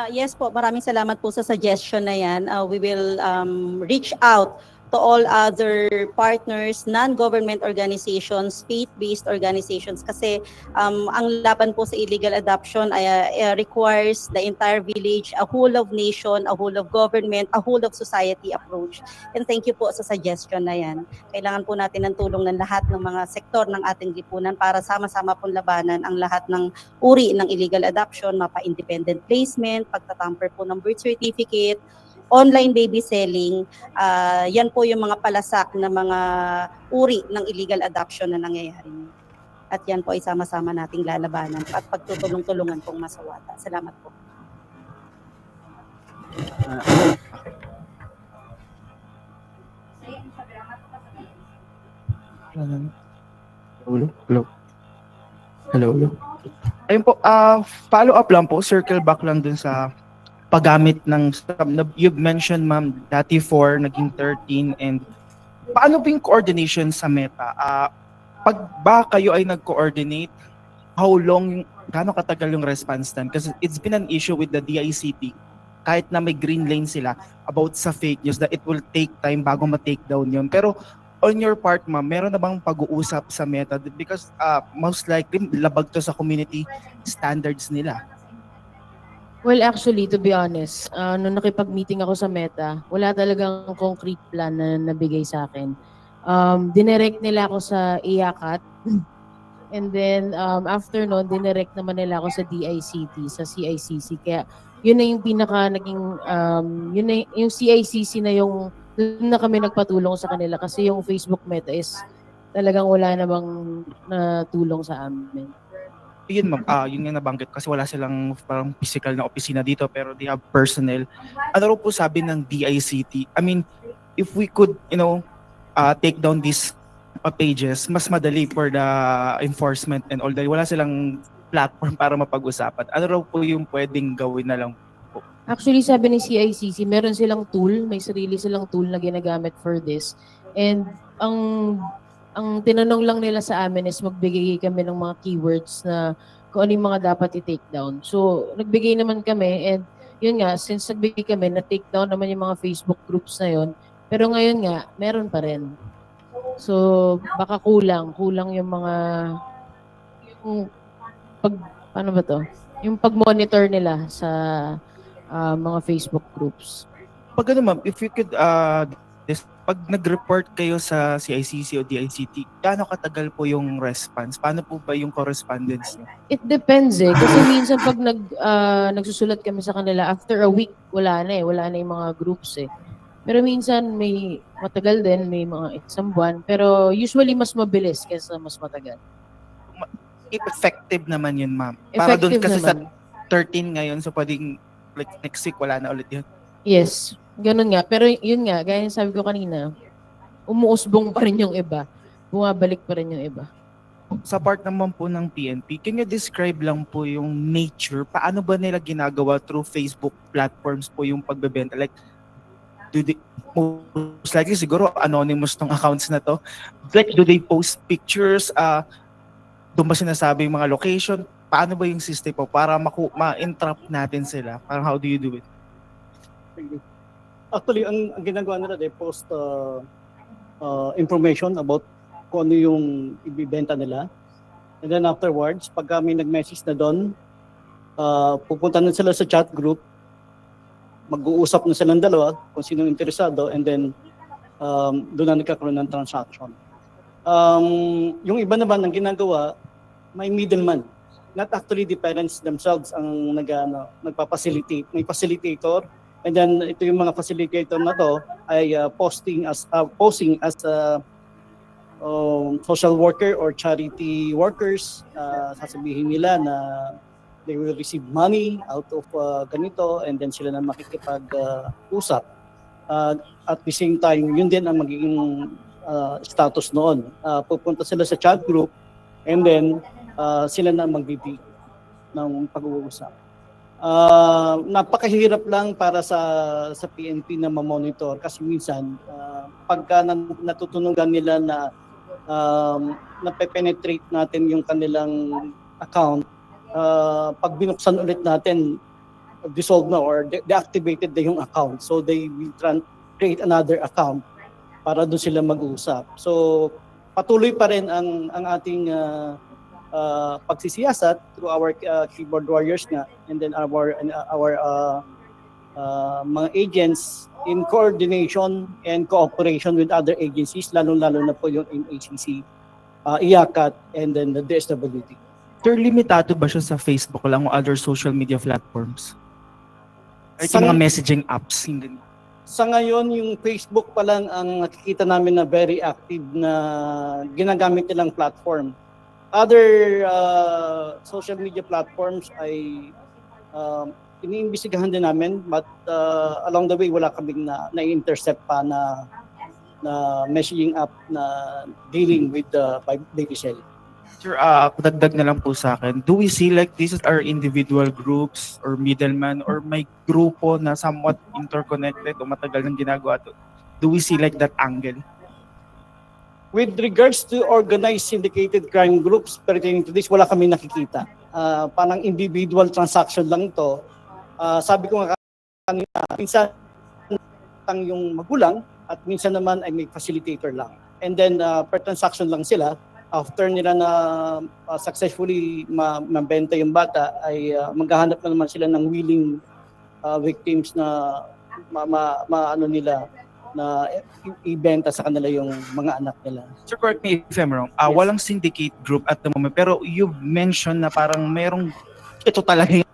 Yes po, maraming salamat po sa suggestion na yan. We will reach out to all other partners, non-government organizations, faith-based organizations kasi ang laban po sa illegal adoption ay requires the entire village, a whole of nation, a whole of government, a whole of society approach. And thank you po sa suggestion na yan. Kailangan po natin ng tulong ng lahat ng mga sektor ng ating lipunan para sama-sama pong labanan ang lahat ng uri ng illegal adoption, mapa-independent placement, pagtatamper po ng birth certificate, online baby selling, yan po yung mga palasak na mga uri ng illegal adoption na nangyayari. At yan po ay sama-sama nating lalabanan at pagtutulong-tulungan pong masawata. Salamat po. Hello. Ayun po, follow up lang po, circle back lang dun sa paggamit ng, you've mentioned ma'am, dati 4, naging 13, and paano po yung coordination sa Meta? Pag ba kayo ay nag-coordinate, how long, gaano katagal yung response time? Kasi it's been an issue with the DICT, kahit na may green lane sila about sa fake news, that it will take time bago ma-take down yun. Pero on your part, ma'am, meron na bang pag-uusap sa Meta? Because most likely, labag to sa community standards nila. Well, actually, to be honest, nung nakipag-meeting ako sa Meta, wala talagang concrete plan na nabigay sa akin. Dinirect nila ako sa IACAT. And then, after nun, dinirect naman nila ako sa DICT, sa CICC. Kaya, yun na yung pinaka naging, yun na yung CICC na yung, doon na kami nagpatulong sa kanila. Kasi yung Facebook Meta is talagang wala namang natulong sa amin. Yun ma'am, yun nga nabanggit kasi wala silang parang physical na opisina dito pero they have personnel. Ano rin po sabi ng DICT? I mean, if we could, take down these pages, mas madali for the enforcement and all that. Wala silang platform para mapag-usapan. Ano raw po yung pwedeng gawin na lang po? Actually, sabi ni CICC, meron silang tool, may sarili silang tool na ginagamit for this. And ang tinanong lang nila sa amin is magbigay kami ng mga keywords na kung ano yung mga dapat i-take down. So, nagbigay naman kami and yun nga, since nagbigay kami, na-take down naman yung mga Facebook groups na yun. Pero ngayon nga, meron pa rin. So, baka kulang yung mga, paano ba to? Yung pag-monitor nila sa mga Facebook groups. Pag ano ma'am, if you could, pag nag-report kayo sa CICC o DICT, gaano katagal po yung response? Paano po ba yung correspondence niyo? It depends Kasi minsan pag nagsusulat kami sa kanila, after a week, wala na yung mga groups Pero minsan may matagal din, may mga isang buwan. Pero usually mas mabilis kaysa mas matagal. Effective naman yun, ma'am. Para doon kasi naman. Sa 13 ngayon, so pwedeng like next week wala na ulit yun. Yes, ganun nga. Pero yun nga, gaya sabi ko kanina, umuusbong pa rin yung iba. Bumabalik pa rin yung iba. Sa part naman po ng PNP, can you describe lang po yung nature? Paano ba nila ginagawa through Facebook platforms po yung pagbebenta? Like, most likely siguro anonymous tong accounts na to. Like, do they post pictures? Doon ba sinasabi yung mga location? Paano ba yung system po para ma-entrap natin sila? Parang how do you do it? Actually, ang ginagawa nila, they post information about kung ano yung ibibenta nila. And then afterwards, pag may nag-message na doon, pupunta na sila sa chat group, mag-uusap na silang dalawa kung sino interesado, and then doon na nagkakaroon ng transaction. Yung iba naman ang ginagawa, may middleman. Not actually the parents themselves ang nagpa-facilitate. May facilitator, and then ito yung mga facilitator na to ay posing as social worker or charity workers. Sasabihin nila na they will receive money out of ganito, and then sila na makikipag-usap. At the same time, yun din ang magiging status noon. Pupunta sila sa chat group, and then sila na magbibigay ng pag-uusap. Napakahirap lang para sa PNP na ma-monitor kasi minsan pagka natutunugan nila na nape-penetrate natin yung kanilang account, pag binuksan ulit natin, dissolve na or deactivated na yung account. So they will create another account para doon sila mag-uusap. So patuloy pa rin ang ating pagsisiyasat through our keyboard warriors nga, and then our mga agents in coordination and cooperation with other agencies, lalo-lalo na po yung NACC, IACAT, and then the DSWD. Sir, limitado ba siya sa Facebook lang o other social media platforms? Or mga messaging apps? Sa ngayon, yung Facebook pa lang ang nakikita namin na very active na ginagamit nilang platform. Other social media platforms ay iniimbestigahan din namin, but along the way wala kaming na-intercept pa na messaging app na dealing with the baby selling. Sir, dagdag na lang po sa akin, do we see like these are individual groups or middlemen or may grupo na somewhat interconnected o matagal nang ginagawa to? Do we see like that angle? With regards to organized syndicated crime groups pertaining to this, wala kami nakikita. Parang individual transaction lang ito. Sabi ko nga kanina, minsan yung magulang at minsan naman ay may facilitator lang. And then per transaction lang sila. After nila na successfully mabenta yung bata, ay maghahanap na naman sila ng willing victims na maano nila na ibenta sa kanila yung mga anak nila. Sir, correct me if I'm wrong. Walang syndicate group at the moment, pero you mentioned na parang merong ito talaga yung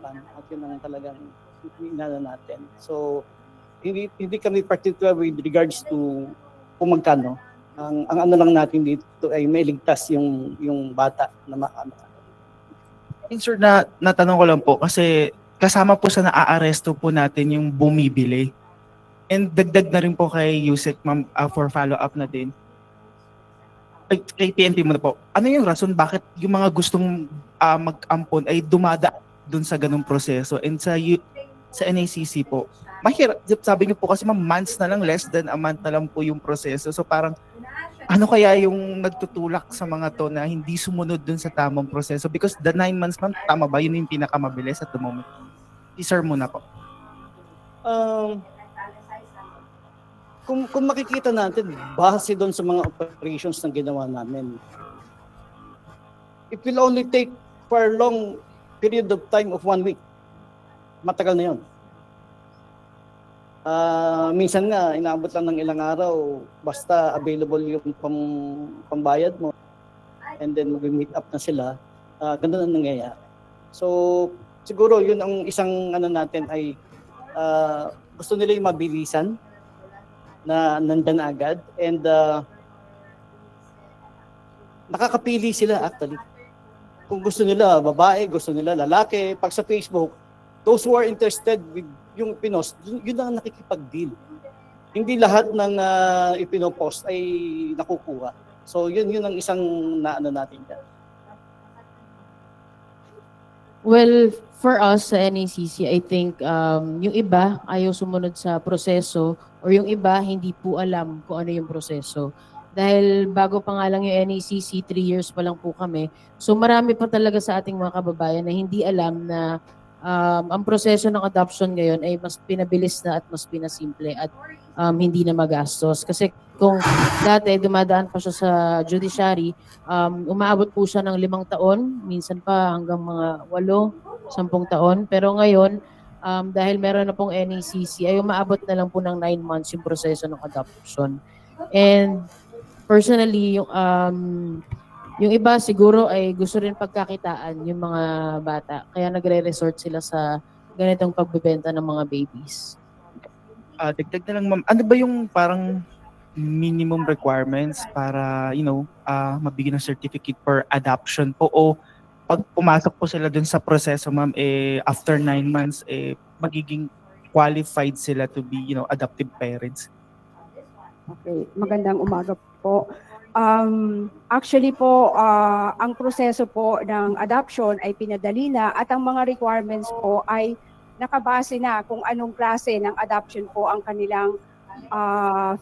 at yun ang talagang inano natin. So hindi kami particular with regards to kung magkano. Ang ano lang natin dito ay may ligtas yung bata na maano. Sir, natanong ko lang po kasi kasama po sa naaaresto po natin yung bumibili. And dagdag na rin po kay Yusek, ma'am, for follow-up na din. Kay PNP mo na po, ano yung rason bakit yung mga gustong mag-ampon ay dumada dun sa ganung proseso? And sa NACC po, mahirap, sabi niyo po kasi months na lang, less than a month na lang po yung proseso. So parang, ano kaya yung nagtutulak sa mga to na hindi sumunod dun sa tamang proseso? Because the 9 months, ma'am, tama ba? Yun yung pinakamabilis at the moment. Sir muna po. Kung makikita natin, base doon sa mga operations na ginawa namin, it will only take for a long period of time of 1 week. Matagal na yun. Minsan nga, inaabot lang ng ilang araw, basta available yung pambayad mo, and then mag-meet up na sila, ganun ang nangyayari. So, siguro yun ang isang ano natin ay gusto nila yung mabilisan, na nandan agad, and nakakapili sila actually. Kung gusto nila babae, gusto nila lalaki, pag sa Facebook, those who are interested with yung pinost, yun ang nakikipag-deal. Hindi lahat ng ipinopost ay nakukuha. So yun ang isang naano natin dyan. Well, for us sa NACC, I think yung iba ayaw sumunod sa proseso or yung iba hindi po alam kung ano yung proseso. Dahil bago pa nga lang yung NACC, 3 years pa lang po kami. So marami pa talaga sa ating mga kababayan na hindi alam na ang proseso ng adoption ngayon ay mas pinabilis na at mas pinasimple at hindi na magastos. Kasi kung dati dumadaan pa siya sa judiciary, umaabot po siya ng 5 taon, minsan pa hanggang mga 8, 10 taon. Pero ngayon, dahil meron na pong NACC, ay umaabot na lang po ng 9 months yung proseso ng adoption. And personally, yung iba siguro ay gusto rin pagkakitaan yung mga bata. Kaya nagre-resort sila sa ganitong pagbebenta ng mga babies. Dagdag na lang ma'am, ano ba yung parang minimum requirements para, mabigyan ng certificate for adoption po, o pag pumasok po sila dun sa proseso ma'am, after 9 months, magiging qualified sila to be, adoptive parents? Okay, magandang umaga po. Actually po, ang proseso po ng adoption ay pinadali na at ang mga requirements po ay nakabase na kung anong klase ng adoption po ang kanilang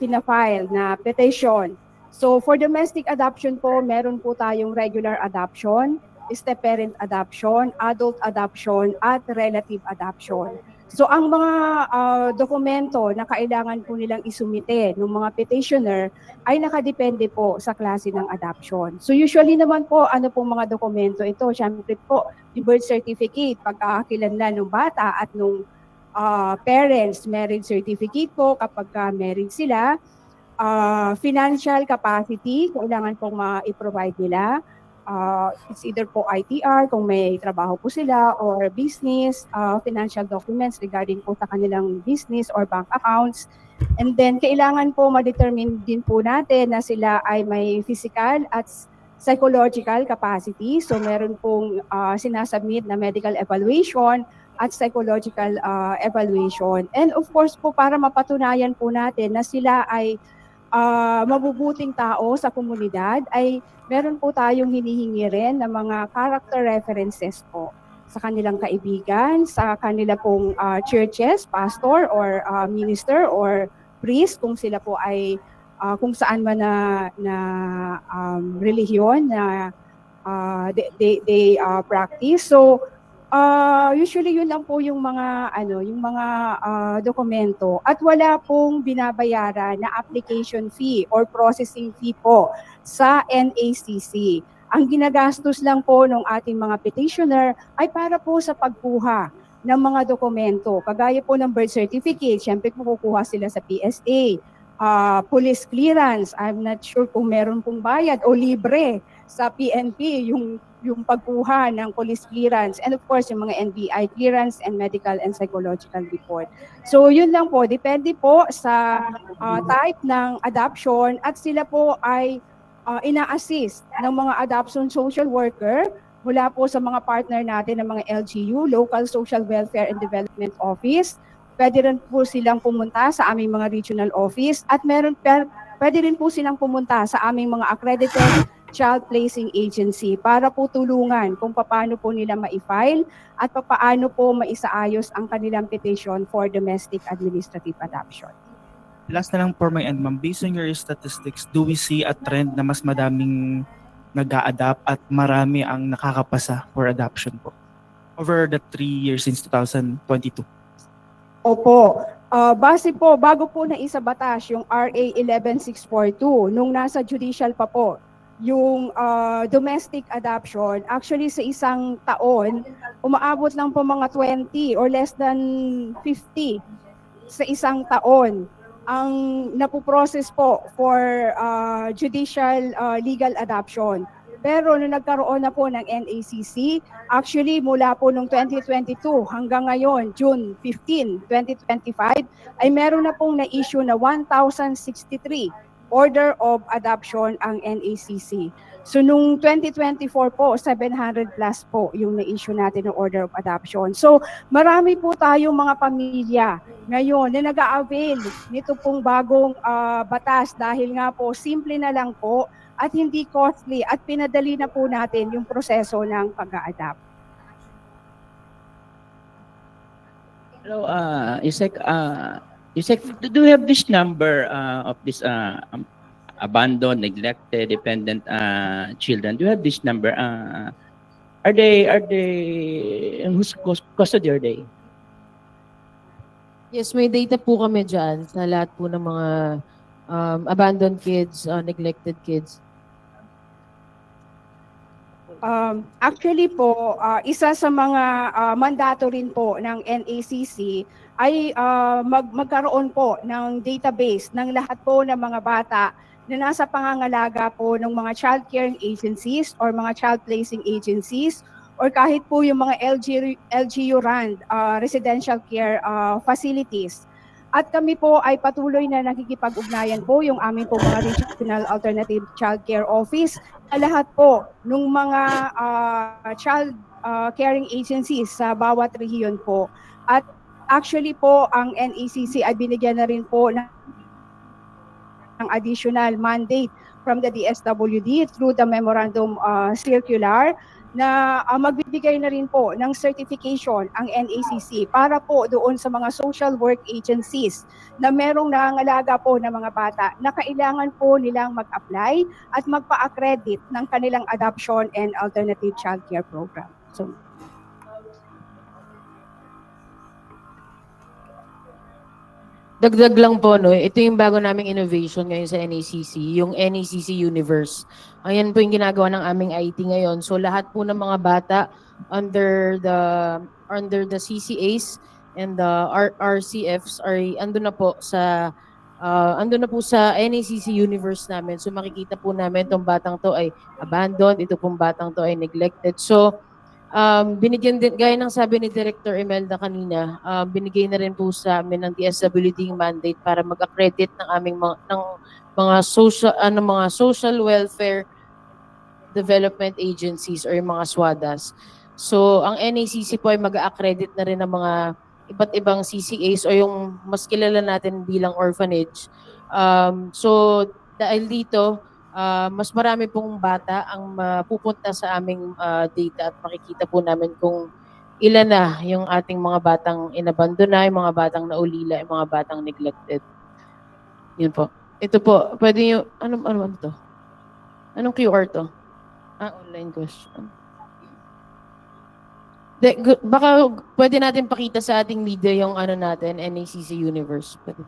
fina-file na petition. So for domestic adoption po, meron po tayong regular adoption, step-parent adoption, adult adoption, at relative adoption. So ang mga dokumento na kailangan po nilang isumite ng mga petitioner ay nakadepende po sa klase ng adoption. So usually naman po, ano pong mga dokumento ito? Siyempre po, yung birth certificate, pagkakakilanlan ng bata at nung parents, marriage certificate po kapag married sila, financial capacity, kailangan pong ma-provide nila. It's either po ITR kung may trabaho po sila, or business, financial documents regarding po sa kanilang business or bank accounts. And then kailangan po ma-determine din po natin na sila ay may physical at psychological capacity. So meron pong sinasubmit na medical evaluation at psychological evaluation. And of course po, para mapatunayan po natin na sila ay mabubuting tao sa komunidad, ay meron po tayong hinihingi rin ng mga character references po sa kanilang kaibigan, sa kanila pong churches, pastor or minister or priest, kung sila po ay kung saan man na relihiyon na they practice. So usually yun lang po yung mga dokumento, at wala pong binabayaran na application fee or processing fee po sa NACC. Ang ginagastos lang po ng ating mga petitioner ay para po sa pagkuha ng mga dokumento. Kagaya po ng birth certificate, syempre kukuha sila sa PSA. Police clearance, I'm not sure kung meron pong bayad o libre sa PNP yung pagkuha ng police clearance, and of course yung mga NBI clearance and medical and psychological report. So yun lang po, depende po sa type ng adoption, at sila po ay ina-assist ng mga adoption social worker mula po sa mga partner natin ng mga LGU, Local Social Welfare and Development Office. Pwede rin po silang pumunta sa aming mga regional office, at pwede rin po silang pumunta sa aming mga accredited child placing agency para po tulungan kung paano po nila ma-file at paano po maisaayos ang kanilang petition for domestic administrative adoption. Last na lang for my end, ma'am. Based on your statistics, do we see a trend na mas madaming nag-a-adapt at marami ang nakakapasa for adoption po over the 3 years since 2022? Opo. Base po, bago po na isa batas yung RA 11642, nung nasa judicial pa po, yung domestic adoption, actually sa isang taon, umaabot lang po mga 20 or less than 50 sa isang taon ang napoprocess po for judicial legal adoption. Pero nung nagkaroon na po ng NACC, actually mula po nung 2022 hanggang ngayon, June 15, 2025, ay meron na pong na-issue na 1,063 order of adoption ang NACC. So nung 2024 po, 700 plus po yung na-issue natin ng order of adoption. So marami po tayong mga pamilya ngayon na nag-a-avail nito pong bagong batas, dahil nga po simple na lang po at hindi costly, at pinadali na po natin yung proseso ng pag-a-adopt. Hello, Isek, do you have this number of this abandoned, neglected, dependent children? Do you have this number? Are they in whose custody are they? Yes, may data po kami dyan sa lahat po ng mga abandoned kids, neglected kids. Actually po, isa sa mga mandato rin po ng NACC ay magkaroon po ng database ng lahat po ng mga bata na nasa pangangalaga po ng mga child caring agencies or mga child placing agencies or kahit po yung mga LGU-RAND, residential care facilities. At kami po ay patuloy na nakikipag-ugnayan po yung aming po mga Regional Alternative Child Care Office sa lahat po ng mga child caring agencies sa bawat rehiyon po. At actually po, ang NACC ay binigyan na rin po ng additional mandate from the DSWD through the Memorandum Circular na magbibigay na rin po ng certification ang NACC para po doon sa mga social work agencies na merong nangangalaga po ng mga bata na kailangan po nilang mag-apply at magpa-accredit ng kanilang adoption and alternative child care program. So, dagdag lang po, no, ito yung bago naming innovation ngayon sa NACC, yung NACC Universe. Ayan po yung ginagawa ng aming IT ngayon. So lahat po ng mga bata under the CCAs and the RCFs ay andun na po sa NACC Universe namin. So makikita po namin itong batang to ay abandoned, ito pong batang to ay neglected. So binigyan din, gaya ng sabi ni Director Imelda kanina, binigay na rin po sa amin ng DSWD mandate para mag-accredit ng aming mga social welfare development agencies or yung mga SWADAs. So ang NACC po ay mag-accredit na rin ng mga iba't ibang CCAs o yung mas kilala natin bilang orphanage. So dahil dito, mas marami pong bata ang mapupunta sa aming data at makikita po namin kung ilan na yung ating mga batang inabandona, yung mga batang naulila, yung mga batang neglected. Yun po. Ito po, pwede yung, ano to? Anong QR to? Online question. Baka pwede natin pakita sa ating media yung ano natin, NACC Universe. Pwede.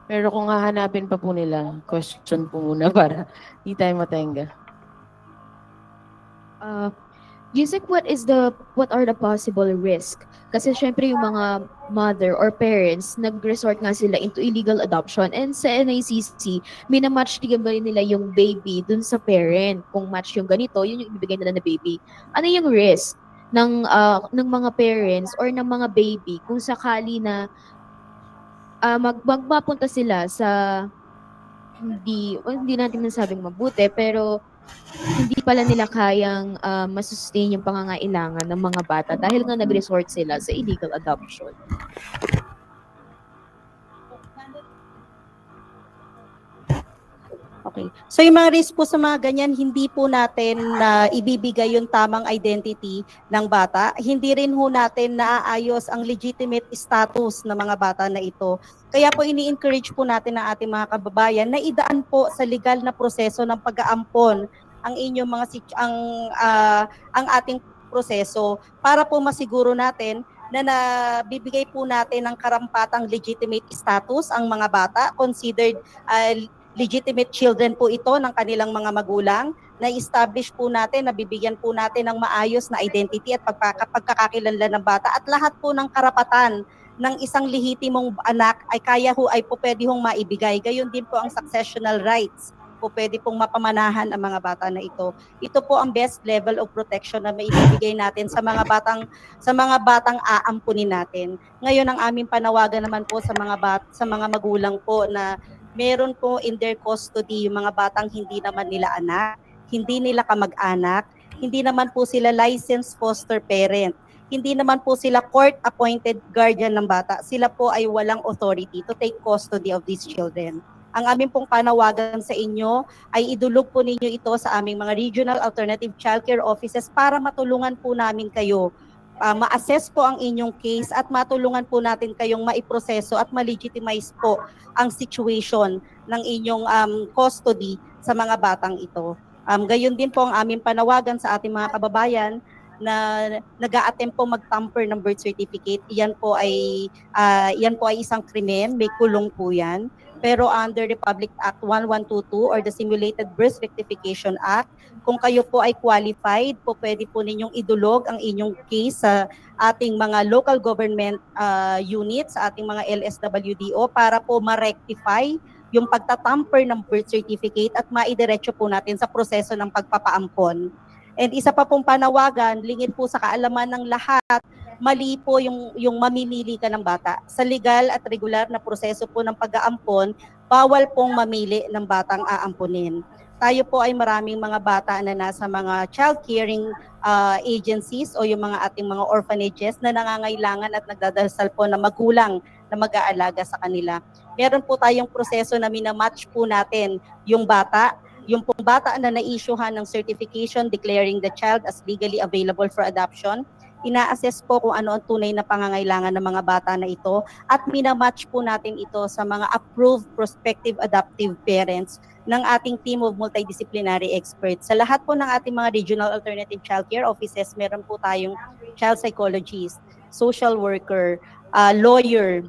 Pero kung hahanapin pa po nila, question po muna para di tayo matenga. Yusek, what are the possible risk? Kasi syempre yung mga mother or parents, nag-resort nga sila into illegal adoption, and sa NACC, minamatch ba nila yung baby dun sa parent. Kung match yung ganito, yun yung ibibigay nila na baby. Ano yung risk ng mga parents or ng mga baby kung sakali na magpapunta sila sa hindi natin nasabing mabuti, pero hindi pala nila kayang masustain yung pangangailangan ng mga bata dahil nga nag-resort sila sa illegal adoption. Okay. So yung mga risk po sa mga ganyan, hindi po natin ibibigay yung tamang identity ng bata. Hindi rin ho natin naaayos ang legitimate status ng mga bata na ito. Kaya po ini-encourage po natin ang ating mga kababayan na idaan po sa legal na proseso ng pag-aampon ang inyong mga ang ating proseso para po masiguro natin na nabibigay po natin ng karampatang legitimate status ang mga bata, considered legitimate children po ito ng kanilang mga magulang, na establish po natin, nabibigyan po natin ng maayos na identity at pagkakakilanlan ng bata, at lahat po ng karapatan ng isang lehitimong anak ay kaya ho ay po pwede hong maibigay. Gayon din po ang successional rights po pwede pong mapamanahan ang mga bata na ito. Ito po ang best level of protection na maibibigay natin sa mga batang aampunin natin. Ngayon ang aming panawagan naman po sa mga magulang po na meron po in their custody yung mga batang hindi naman nila anak, hindi nila kamag-anak, hindi naman po sila licensed foster parent, hindi naman po sila court-appointed guardian ng bata. Sila po ay walang authority to take custody of these children. Ang aming pong panawagan sa inyo ay idulog po ninyo ito sa aming mga Regional Alternative Child Care Offices para matulungan po namin kayo ma-assess po ang inyong case at matulungan po natin kayong maiproseso at ma-legitimize po ang situation ng inyong custody sa mga batang ito. Gayon din po ang aming panawagan sa ating mga kababayan na nag-a-attempt po mag-tamper ng birth certificate. Yan po ay isang krimen, may kulong po yan. Pero under Republic Act 1122 or the Simulated Birth Rectification Act, kung kayo po ay qualified, po pwede po ninyong idulog ang inyong case sa ating mga local government units, sa ating mga LSWDO para po ma-rectify yung pagtatamper ng birth certificate at maidiretso po natin sa proseso ng pagpapaampon. And isa pa pong panawagan, lingid po sa kaalaman ng lahat, mali po yung mamimili ka ng bata. Sa legal at regular na proseso po ng pag-aampon, bawal pong mamili ng batang aamponin. Tayo po ay maraming mga bata na nasa mga child caring agencies o yung mga ating mga orphanages na nangangailangan at nagdadasal po na magulang na mag-aalaga sa kanila. Meron po tayong proseso na minamatch po natin yung bata, yung pong bata na na-issuehan ng certification declaring the child as legally available for adoption. Ina-assess po kung ano ang tunay na pangangailangan ng mga bata na ito at minamatch po natin ito sa mga approved prospective adoptive parents ng ating team of multidisciplinary experts. Sa lahat po ng ating mga regional alternative child care offices, meron po tayong child psychologist, social worker, lawyer,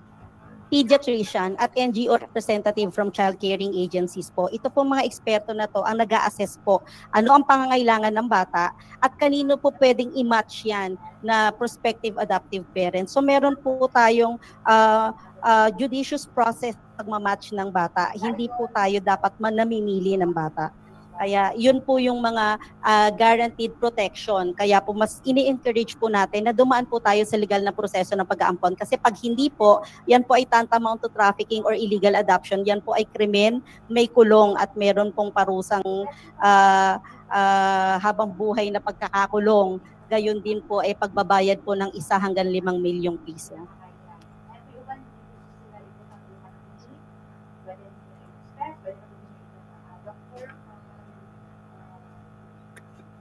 pediatrician at NGO representative from child caring agencies po. Ito po mga eksperto na to ang nag-a-assess po ano ang pangangailangan ng bata at kanino po pwedeng i-match yan na prospective adoptive parents. So meron po tayong judicious process pagmamatch ng bata. Hindi po tayo dapat namimili ng bata. Kaya yun po yung mga guaranteed protection. Kaya po mas ini-encourage po natin na dumaan po tayo sa legal na proseso ng pag-aampon. Kasi pag hindi po, yan po ay tantamount to trafficking or illegal adoption. Yan po ay krimen, may kulong at meron pong parusang habang buhay na pagkakakulong. Gayon din po ay pagbabayad po ng 1 hanggang 5 milyong piso.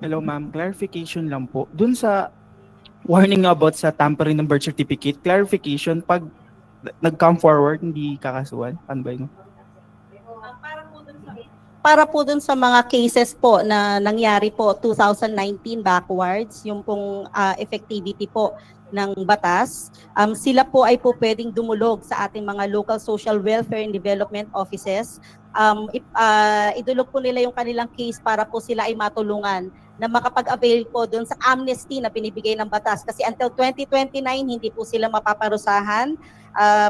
Hello ma'am, clarification lang po. Dun sa warning about sa tampering ng birth certificate, clarification, pag nag-come forward, hindi kakasuhan? Paano ba yun? Para po dun sa mga cases po na nangyari po 2019 backwards, yung pong effectivity po ng batas, sila po ay po pwedeng dumulog sa ating mga local social welfare and development offices. Idulog po nila yung kanilang case para po sila ay matulungan na makapag-avail po doon sa amnesty na binibigay ng batas. Kasi until 2029, hindi po sila mapaparusahan.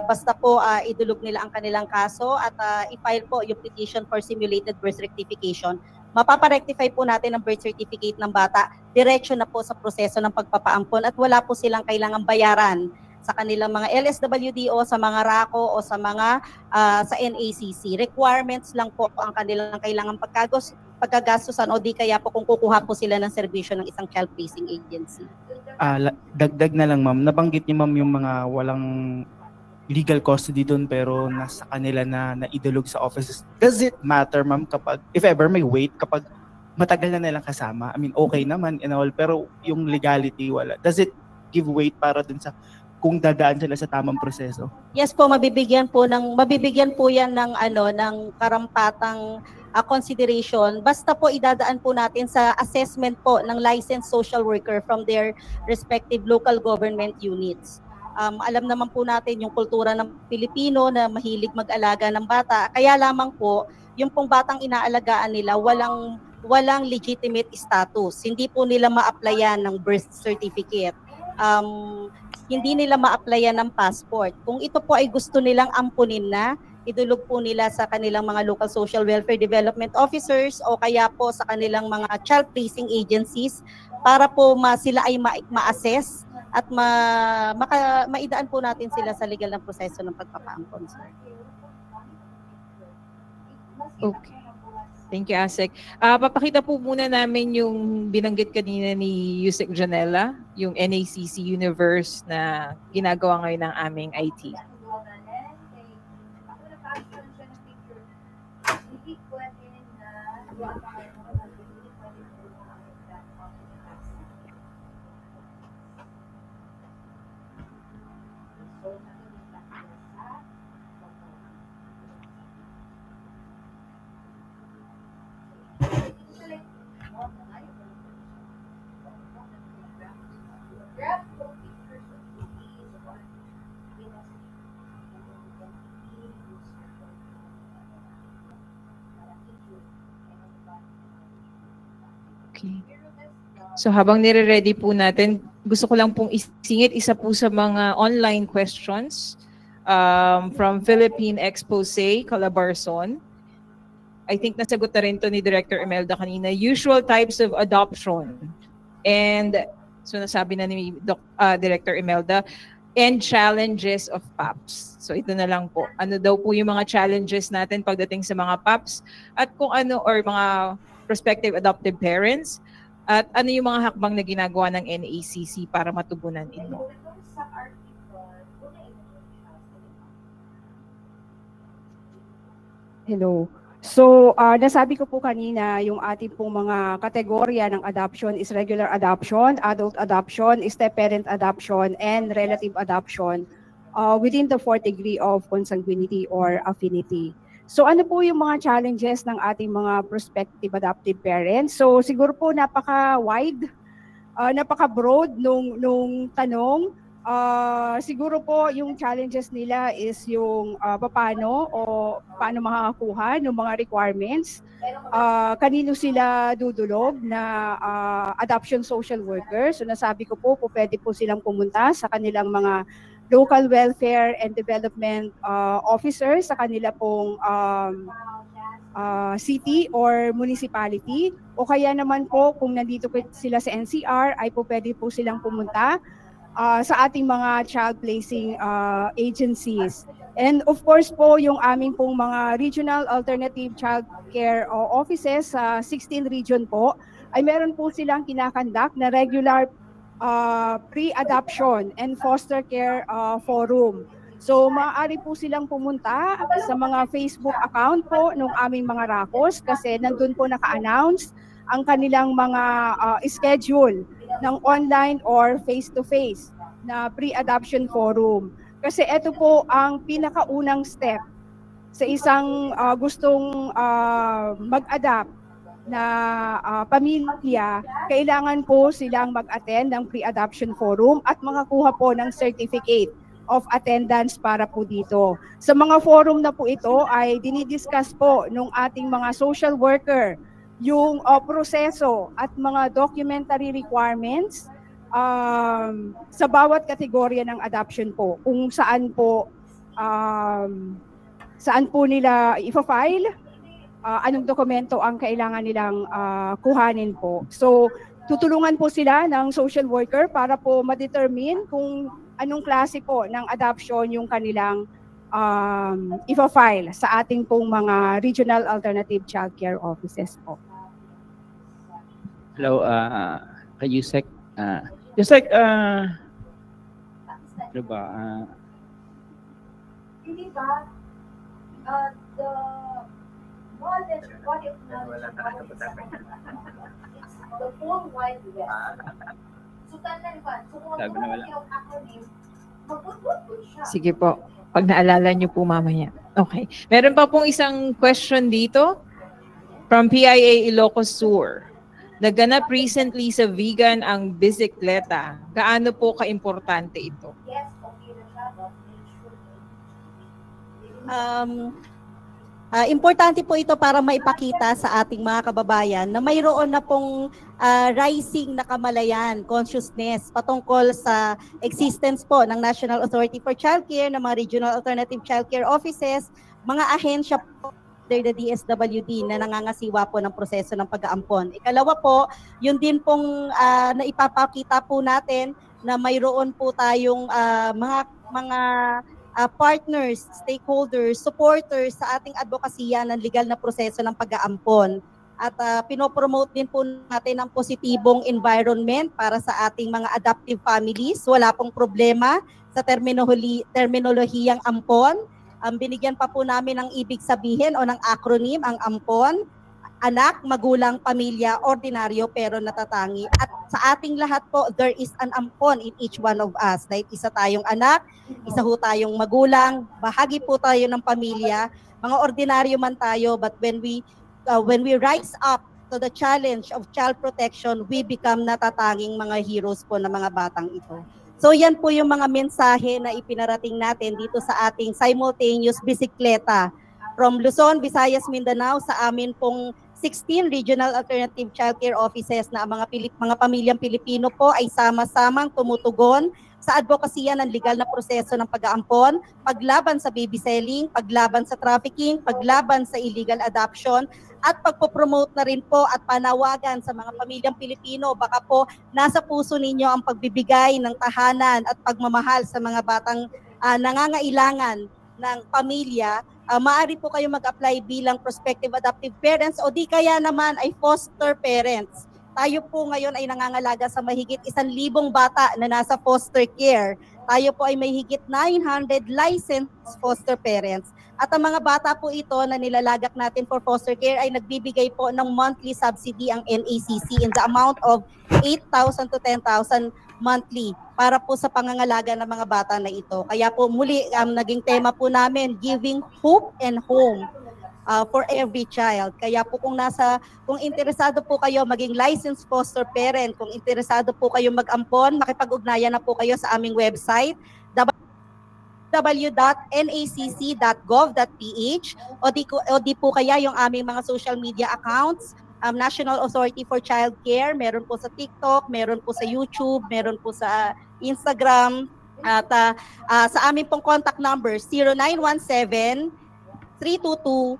Basta po idulog nila ang kanilang kaso at i-file po yung petition for simulated birth rectification. Mapaparectify po natin ang birth certificate ng bata. Diretso na po sa proseso ng pagpapaampon at wala po silang kailangang bayaran sa kanilang mga LSWDO, sa mga RACO o sa mga sa NACC. Requirements lang po ang kanilang kailangang pagkagastusan o di kaya po kung kukuha po sila ng serbisyo ng isang child placing agency. Dagdag na lang ma'am, nabanggit niyo ma'am yung mga walang legal custody doon pero nasa kanila na naidulog sa offices. Does it matter ma'am kapag, if ever may wait, kapag matagal na nilang kasama? I mean, okay naman and all, pero yung legality wala. Does it give weight para dun sa kung dadaan sila sa tamang proseso? Yes po, mabibigyan po yan ng ng karampatang consideration. Basta po idadaan po natin sa assessment po ng licensed social worker from their respective local government units. Alam naman po natin yung kultura ng Pilipino na mahilig mag-alaga ng bata. Kaya lamang po, yung pong batang inaalagaan nila, walang legitimate status. Hindi po nila ma-applyan ng birth certificate. Hindi nila ma-applyan ng passport. Kung ito po ay gusto nilang ampunin na, idulog po nila sa kanilang mga local social welfare development officers o kaya po sa kanilang mga child placing agencies para po sila ay ma-assess at maidaan po natin sila sa legal na proseso ng pagpapaampon. Okay. Thank you, Asek. Papakita po muna namin yung binanggit kanina ni Yusek Janela, yung NACC Universe na ginagawa ngayon ng aming IT. Okay. So habang nire-ready po natin, gusto ko lang pong isingit isa po sa mga online questions from Philippine Expose, Calabarzon. I think nasagot na rin to ni Director Imelda kanina. Usual types of adoption. And so nasabi na ni Director Imelda, and challenges of PAPS. So ito na lang po. Ano daw po yung mga challenges natin pagdating sa mga PAPS at kung ano, or mga prospective adoptive parents, at ano yung mga hakbang na ginagawa ng NACC para matugunan ito. Hello. So, nasabi ko po kanina, yung ating pong mga kategorya ng adoption is regular adoption, adult adoption, step-parent adoption, and relative adoption within the 4th degree of consanguinity or affinity. So, ano po yung mga challenges ng ating mga prospective adoptive parents? So, siguro po napaka-wide, napaka-broad nung tanong. Siguro po yung challenges nila is yung paano makakakuha ng mga requirements, kanino sila dudulog na adoption social workers. So nasabi ko po, pwede po silang pumunta sa kanilang mga local welfare and development officers sa kanila pong city or municipality, o kaya naman po kung nandito sila sa NCR ay po pwede po silang pumunta sa ating mga child placing agencies. And of course po, yung aming pong mga regional alternative child care offices sa 16 region po, ay meron po silang kinakandak na regular pre-adoption and foster care forum. So maaari po silang pumunta sa mga Facebook account po ng aming mga RACOS kasi nandun po naka-announce ang kanilang mga schedule ng online or face-to-face na pre-adoption forum. Kasi ito po ang pinakaunang step sa isang gustong mag-adapt na pamilya, kailangan po silang mag-attend ng pre-adoption forum at makakuha po ng certificate of attendance para po dito. Sa mga forum na po ito ay dinidiscuss po ng ating mga social worker yung proseso at mga documentary requirements sa bawat kategorya ng adoption po, kung saan po nila i-file, anong dokumento ang kailangan nilang kuhanin po. So tutulungan po sila ng social worker para po ma-determine kung anong klase po ng adoption yung kanilang i-file sa ating pong mga regional alternative child care offices po. Hello, kay Yusek. Yusek, ano ba? Hindi ba, the modern, what if not, it's the whole wide web. So, kung ano yung acronym, mag-good siya. Sige po, pag naalala niyo po mamaya. Okay. Meron pa pong isang question dito from PIA Ilocos Sur. Naganap recently sa vegan ang bisikleta. Gaano po ka-importante ito? Yes, okay na siya, but importante po ito para maipakita sa ating mga kababayan na mayroon na pong rising na kamalayan, consciousness patungkol sa existence po ng National Authority for Child Care, ng mga Regional Alternative Child Care Offices, mga ahensya po, the DSWD na nangangasiwa po ng proseso ng pag-aampon. Ikalawa po, yun din pong naipapakita po natin na mayroon po tayong mga partners, stakeholders, supporters sa ating advokasya ng legal na proseso ng pag-aampon. At pinopromote din po natin ang positibong environment para sa ating mga adoptive families. Wala pong problema sa terminolohiyang ampon. Binigyan pa po namin ng ibig sabihin o ng acronym ang ampon. anak, magulang, pamilya, ordinaryo pero natatangi. At sa ating lahat po, there is an ampon in each one of us. Dahil isa tayong anak, isa ho tayong magulang, bahagi po tayo ng pamilya, mga ordinaryo man tayo, but when we rise up to the challenge of child protection, we become natatanging mga heroes po ng mga batang ito. So yan po yung mga mensahe na ipinarating natin dito sa ating simultaneous bisikleta from Luzon, Visayas, Mindanao sa amin pong 16 regional alternative childcare offices na ang mga pamilyang Pilipino po ay sama-samang tumutugon sa advokasya ng legal na proseso ng pag-aampon, paglaban sa baby selling, paglaban sa trafficking, paglaban sa illegal adoption, at pagpopromote na rin po at panawagan sa mga pamilyang Pilipino. Baka po nasa puso ninyo ang pagbibigay ng tahanan at pagmamahal sa mga batang nangangailangan ng pamilya. Maaari po kayo mag-apply bilang prospective adoptive parents o di kaya naman ay foster parents. Tayo po ngayon ay nangangalaga sa mahigit 1,000 bata na nasa foster care. Tayo po ay may higit 900 licensed foster parents. At ang mga bata po ito na nilalagak natin for foster care ay nagbibigay po ng monthly subsidy ang NACC in the amount of 8,000 to 10,000 monthly para po sa pangangalaga ng mga bata na ito. Kaya po muli naging tema po namin, giving hope and home for every child. Kaya po kung interesado po kayo maging licensed foster parent, kung interesado po kayo mag-ampon, makipag-ugnayan na po kayo sa aming website www.nacc.gov.ph o di po kaya yung aming mga social media accounts, National Authority for Child Care, meron po sa TikTok, meron po sa YouTube, meron po sa Instagram, at sa aming pong contact number 0917-322-6222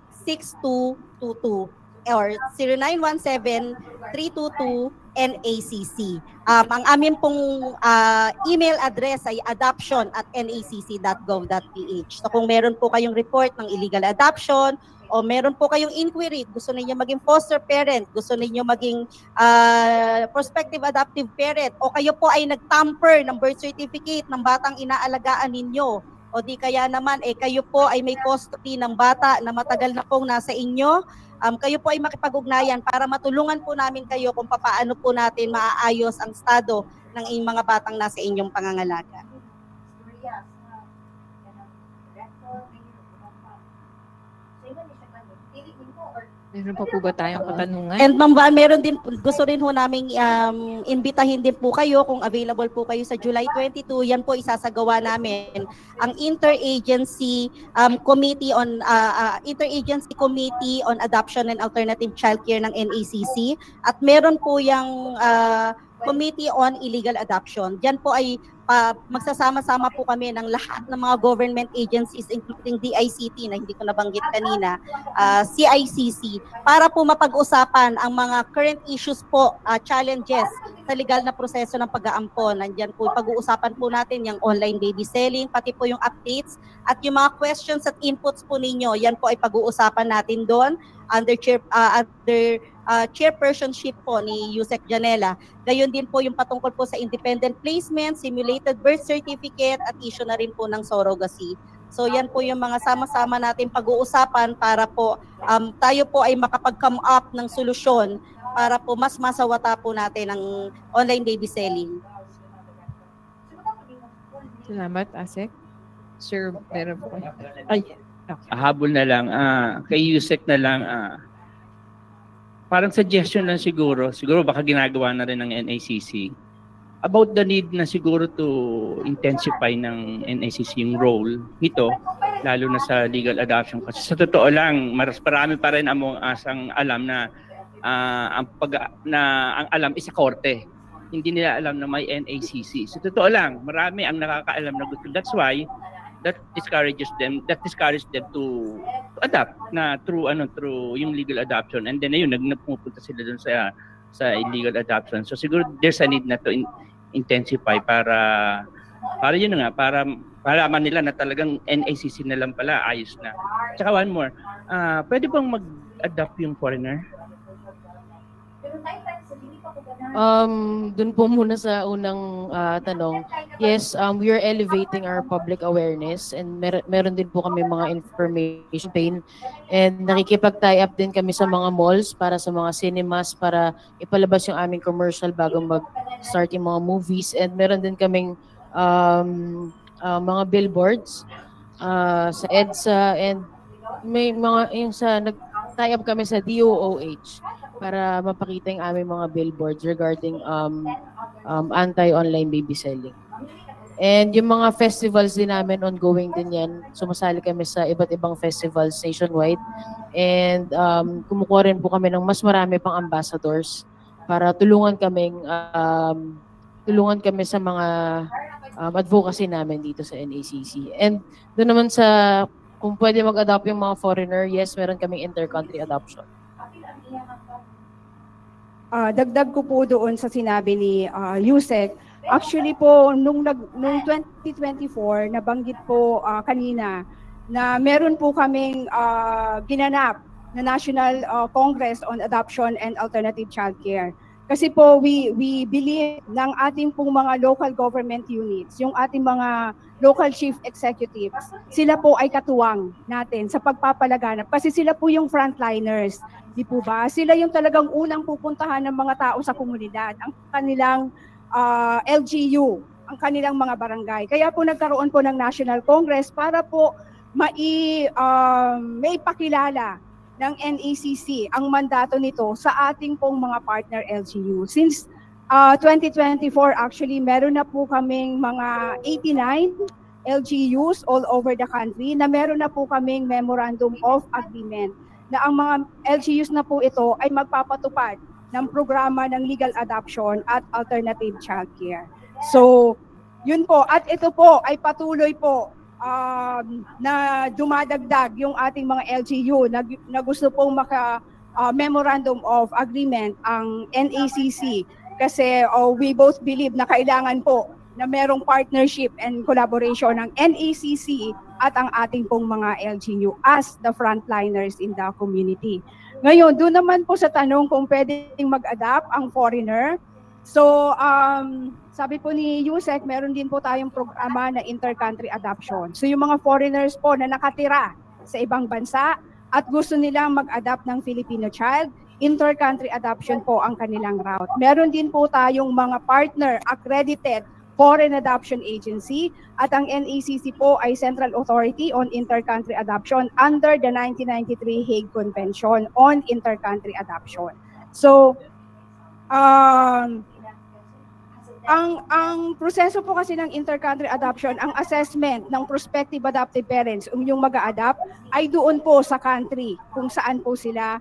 or 0917-322-NACC. Ang aming pong email address ay adoption@nacc.gov.ph. So kung meron po kayong report ng illegal adoption o meron po kayong inquiry, gusto niyo maging foster parent, gusto niyo maging prospective adoptive parent, o kayo po ay nagtamper ng birth certificate ng batang inaalagaan ninyo, o di kaya naman kayo po ay may custody ng bata na matagal na pong nasa inyo, kayo po ay makipag-ugnayan para matulungan po namin kayo kung paano po natin maaayos ang estado ng mga batang nasa inyong pangangalaga. Meron pa po ba tayong katanungan? And ma'am, meron din, gusto rin ho namin imbitahin din po kayo kung available po kayo sa July 22, yan po isasagawa namin ang Interagency Committee on Adoption and Alternative Childcare ng NACC, at meron po yung Committee on Illegal Adoption. Diyan po ay magsasama-sama po kami ng lahat ng mga government agencies including DICT na hindi ko nabanggit kanina, CICC, para po mapag-usapan ang mga current issues po, challenges sa legal na proseso ng pag-aampon. Nandiyan po pag-uusapan po natin yung online baby selling, pati po yung updates at yung mga questions at inputs po ninyo. Yan po ay pag-uusapan natin doon under chairpersonship po ni Yusek Janela. Gayon din po yung patungkol po sa independent placement, simulated birth certificate, at issue na rin po ng surrogacy. So yan po yung mga sama-sama natin pag-uusapan para po tayo po ay makapag-come up ng solusyon para po mas masawata po natin ang online baby selling. Salamat, Asek. Sir, meron po. Ay, okay. Habol na lang, kay Yusek na lang, parang suggestion lang siguro baka ginagawa na rin ng NACC about the need na siguro to intensify ng NACC yung role nito, lalo na sa legal adoption. Kasi sa totoo lang, marami pa rin among asang alam na ang alam is sa korte. Hindi nila alam na may NACC. Sa totoo lang, marami ang nakakaalam na gusto. That's why that discourages them to adapt na through yung legal adoption, and then ayun nagpupunta sila dun sa illegal adoption. So siguro there's a need na to intensify para yun nga, para malaman nila na talagang NACC na lang pala, ayos na. Tsaka one more, pwede bang mag-adopt yung foreigner? Dun po muna sa unang tanong. Yes, we are elevating our public awareness and meron din po kami mga information campaign and nakikipag-tie up din kami sa mga malls para sa mga cinemas para ipalabas yung aming commercial bago mag-start yung mga movies and meron din kaming mga billboards sa EDSA and may mga yung sa nag-tie up kami sa DOOH para mapakita yung aming mga billboards regarding anti-online baby selling. And yung mga festivals din namin, ongoing din yan. Sumasali kami sa iba't ibang festivals nationwide. And kumukuha rin po kami ng mas marami pang ambassadors para tulungan kami sa mga advocacy namin dito sa NACC. And doon naman sa kung pwede mag-adopt yung mga foreigner, yes, meron kaming inter-country adoption. Dagdag ko po doon sa sinabi ni Yusek. Actually po, nung 2024, nabanggit po kanina na meron po kaming ginanap na National Congress on Adoption and Alternative Childcare. Kasi po, we believe ng ating pong mga local government units, yung ating mga local chief executives, sila po ay katuwang natin sa pagpapalaganap. Kasi sila po yung frontliners, di po ba? Sila yung talagang unang pupuntahan ng mga tao sa komunidad, ang kanilang LGU, ang kanilang mga barangay. Kaya po nagkaroon po ng National Congress para po may pakilala ng NACC ang mandato nito sa ating pong mga partner LGU. Since 2024, actually, meron na po kaming mga 89 LGUs all over the country na meron na po kaming Memorandum of Agreement na ang mga LGUs na po ito ay magpapatupad ng programa ng legal adoption at alternative childcare. So, yun po. At ito po ay patuloy po na dumadagdag yung ating mga LGU na gusto pong Memorandum of Agreement ang NACC kasi we both believe na kailangan po na merong partnership and collaboration ng NACC at ang ating pong mga LGU as the frontliners in the community. Ngayon, doon naman po sa tanong kung pwedeng mag-adapt ang foreigner. So, sabi po ni Yusek, meron din po tayong programa na inter-country adoption. So, yung mga foreigners po na nakatira sa ibang bansa at gusto nilang mag-adapt ng Filipino child, inter-country adoption po ang kanilang route. Meron din po tayong mga partner accredited Foreign Adoption Agency at ang NACC po ay Central Authority on Inter-Country Adoption under the 1993 Hague Convention on Inter-Country Adoption. So, ang proseso po kasi ng inter-country adoption, ang assessment ng prospective adoptive parents yung mag-a-adopt ay doon po sa country kung saan po sila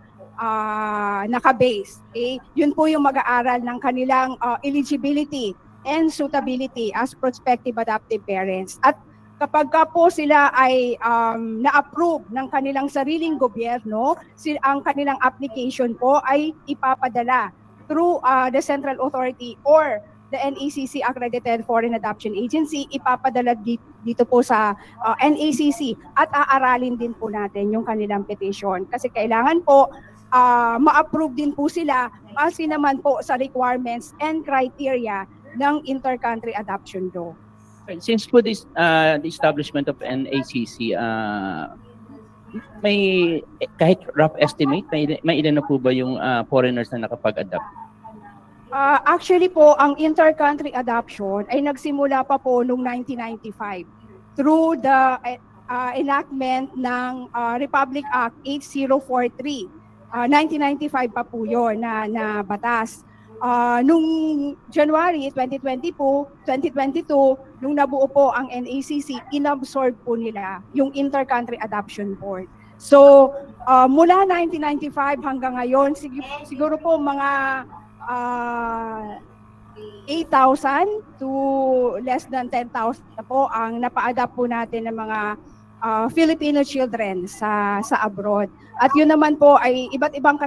naka-base. Okay? Yun po yung mag-aaral ng kanilang eligibility and suitability as prospective adoptive parents. At kapag po sila ay na-approve ng kanilang sariling gobyerno, ang kanilang application po ay ipapadala through the Central Authority or the NACC Accredited Foreign Adoption Agency, ipapadala dito po sa NACC at aaralin din po natin yung kanilang petition. Kasi kailangan po ma-approve din po sila kasi naman po sa requirements and criteria ng inter-country adoption law. Since po this, the establishment of NACC, may kahit rough estimate, may ilan na po ba yung foreigners na nakapag-adopt? Actually po, ang inter-country adoption ay nagsimula pa po noong 1995 through the enactment ng Republic Act 8043. 1995 pa po yun na batas. Nung January 2022, nung nabuo po ang NACC, inabsorb po nila yung Inter-Country Adoption Board. So, mula 1995 hanggang ngayon, siguro po mga 8,000 to less than 10,000 na po ang napa-adapt po natin ng mga Filipino children sa abroad. At yun naman po ay iba't ibang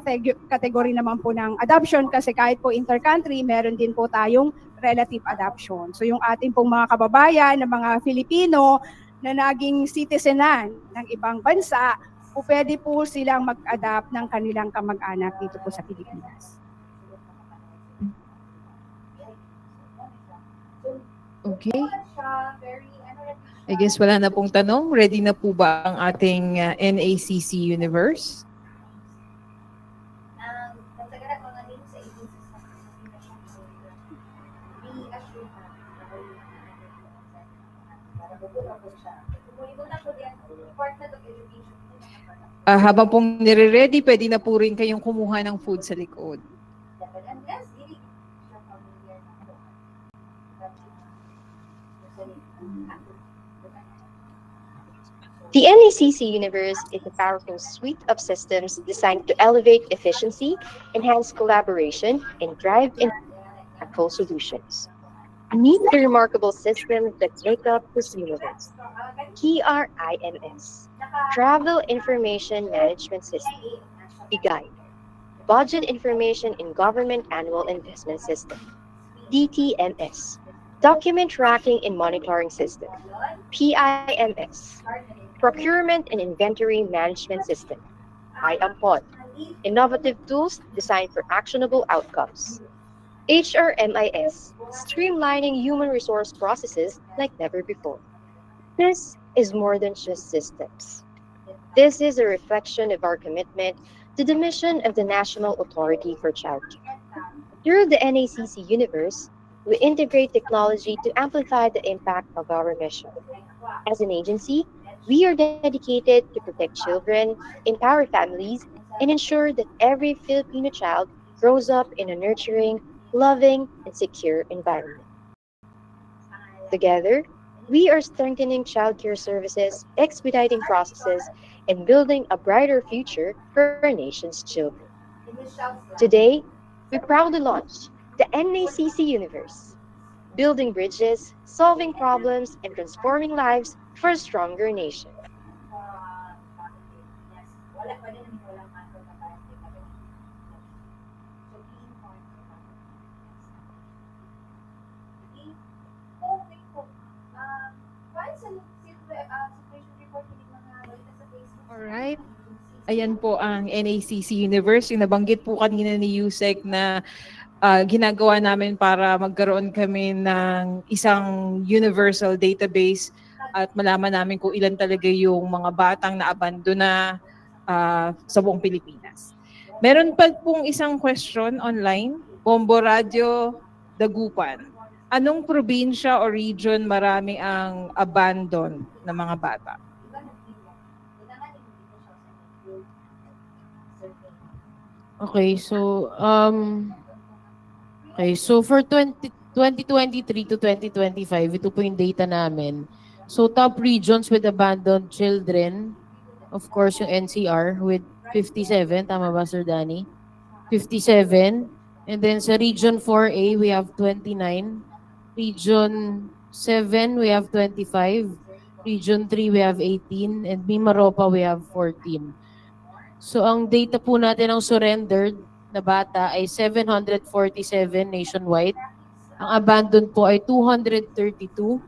kategory naman po ng adoption kasi kahit po intercountry, meron din po tayong relative adoption. So yung ating pong mga kababayan na mga Filipino na naging citizenan ng ibang bansa, po pwede po silang mag-adapt ng kanilang kamag-anak dito po sa Pilipinas. Okay. I guess wala na pong tanong. Ready na po ba ang ating NACC Universe? Habang pong nire-ready, pwede na po rin kayong kumuha ng food sa likod. The NACC Universe is a powerful suite of systems designed to elevate efficiency, enhance collaboration, and drive impactful solutions. Meet the remarkable systems that make up this universe. TRIMS, Travel Information Management System. BIGUIDE, Budget Information in Government Annual Investment System. DTMS, Document Tracking and Monitoring System. PIMS, Procurement and Inventory Management System. IAMPOD, Innovative Tools Designed for Actionable Outcomes. HRMIS, Streamlining Human Resource Processes like never before. This is more than just systems. This is a reflection of our commitment to the mission of the National Authority for Childcare. Through the NACC Universe, we integrate technology to amplify the impact of our mission. As an agency, we are dedicated to protect children, empower families, and ensure that every Filipino child grows up in a nurturing, loving, and secure environment. Together, we are strengthening childcare services, expediting processes, and building a brighter future for our nation's children. Today, we proudly launched the NACC Universe, building bridges, solving problems, and transforming lives for a stronger nation. Alright. Ayan po ang NACC Universe. Yung nabanggit po kanina ni Yusek na ginagawa namin para magkaroon kami ng isang universal database at malaman namin kung ilan talaga yung mga batang na-abandona sa buong Pilipinas. Meron pa pong isang question online. Bombo Radio Dagupan. Anong probinsya o region marami ang abandon ng mga bata? Okay, so for 2023 to 2025, ito po yung data namin. So top regions with abandoned children, of course yung NCR with 57, tama ba Sir Danny? 57. And then sa Region 4A, we have 29. Region 7, we have 25. Region 3, we have 18. And Mimaropa, we have 14. So ang data po natin ng surrendered na bata ay 747 nationwide. Ang abandoned po ay 232.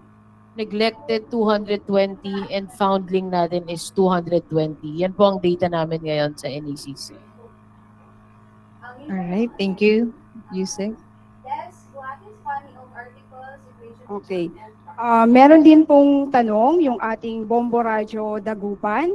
Neglected 220 and foundling natin is 220. Yan po ang data namin ngayon sa NACC. Alright, thank you, Yusek. Okay. Meron din pong tanong yung ating Bombo Radio Dagupan.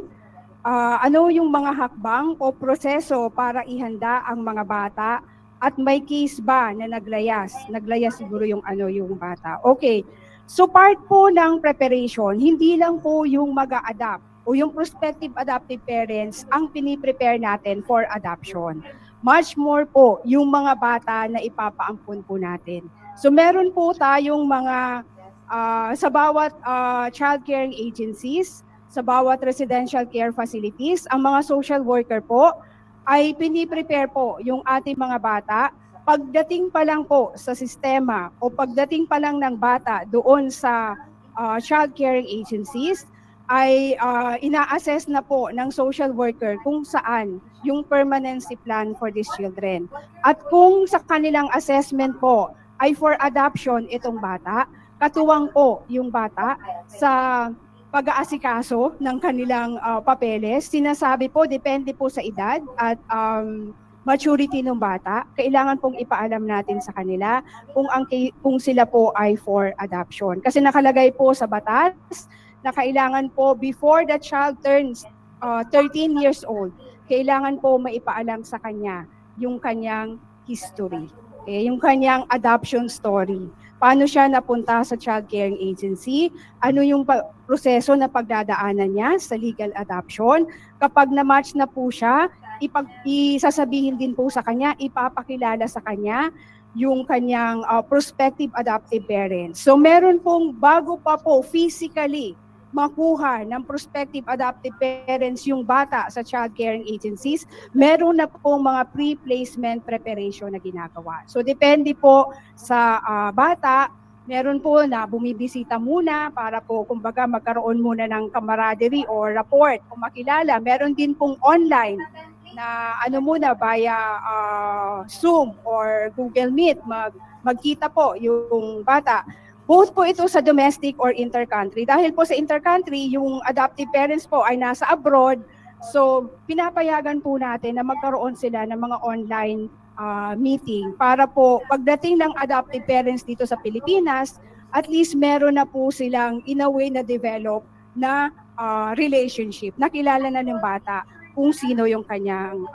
Ano yung mga hakbang o proseso para ihanda ang mga bata at may case ba na naglayas? Naglayas siguro yung yung bata. Okay. So part po ng preparation, hindi lang po yung mag-a-adapt o yung prospective adoptive parents ang piniprepare natin for adoption. Much more po yung mga bata na ipapaampun po natin. So meron po tayong mga sa bawat child caring agencies, sa bawat residential care facilities, ang mga social worker po ay piniprepare po yung ating mga bata. Pagdating pa lang po sa sistema o pagdating pa lang ng bata doon sa child caring agencies, ay ina-assess na po ng social worker kung saan yung permanency plan for these children. At kung sa kanilang assessment po ay for adoption itong bata, katuwang po yung bata sa pag-aasikaso ng kanilang papeles. Sinasabi po, depende po sa edad at maturity ng bata, kailangan pong ipaalam natin sa kanila kung sila po ay for adoption. Kasi nakalagay po sa batas na kailangan po before the child turns 13 years old, kailangan po maipaalam sa kanya yung kanyang history, okay? Yung kanyang adoption story. Paano siya napunta sa child caring agency? Ano yung proseso na pagdadaanan niya sa legal adoption? Kapag na-match na po siya, isasabihin din po sa kanya, ipapakilala sa kanya yung kanyang prospective adoptive parents. So meron pong bago pa po physically makuha ng prospective adoptive parents yung bata sa child caring agencies, meron na po mga pre-placement preparation na ginagawa. So depende po sa bata, meron po na bumibisita muna para po kumbaga magkaroon muna ng camaraderie or rapport o makilala. Meron din pong online na muna via Zoom or Google Meet, magkita po yung bata. Both po ito sa domestic or intercountry. Dahil po sa intercountry, yung adoptive parents po ay nasa abroad. So, pinapayagan po natin na magkaroon sila ng mga online meeting para po pagdating ng adoptive parents dito sa Pilipinas, at least meron na po silang in a way na develop na relationship. Nakilala na ng bata kung sino yung kanyang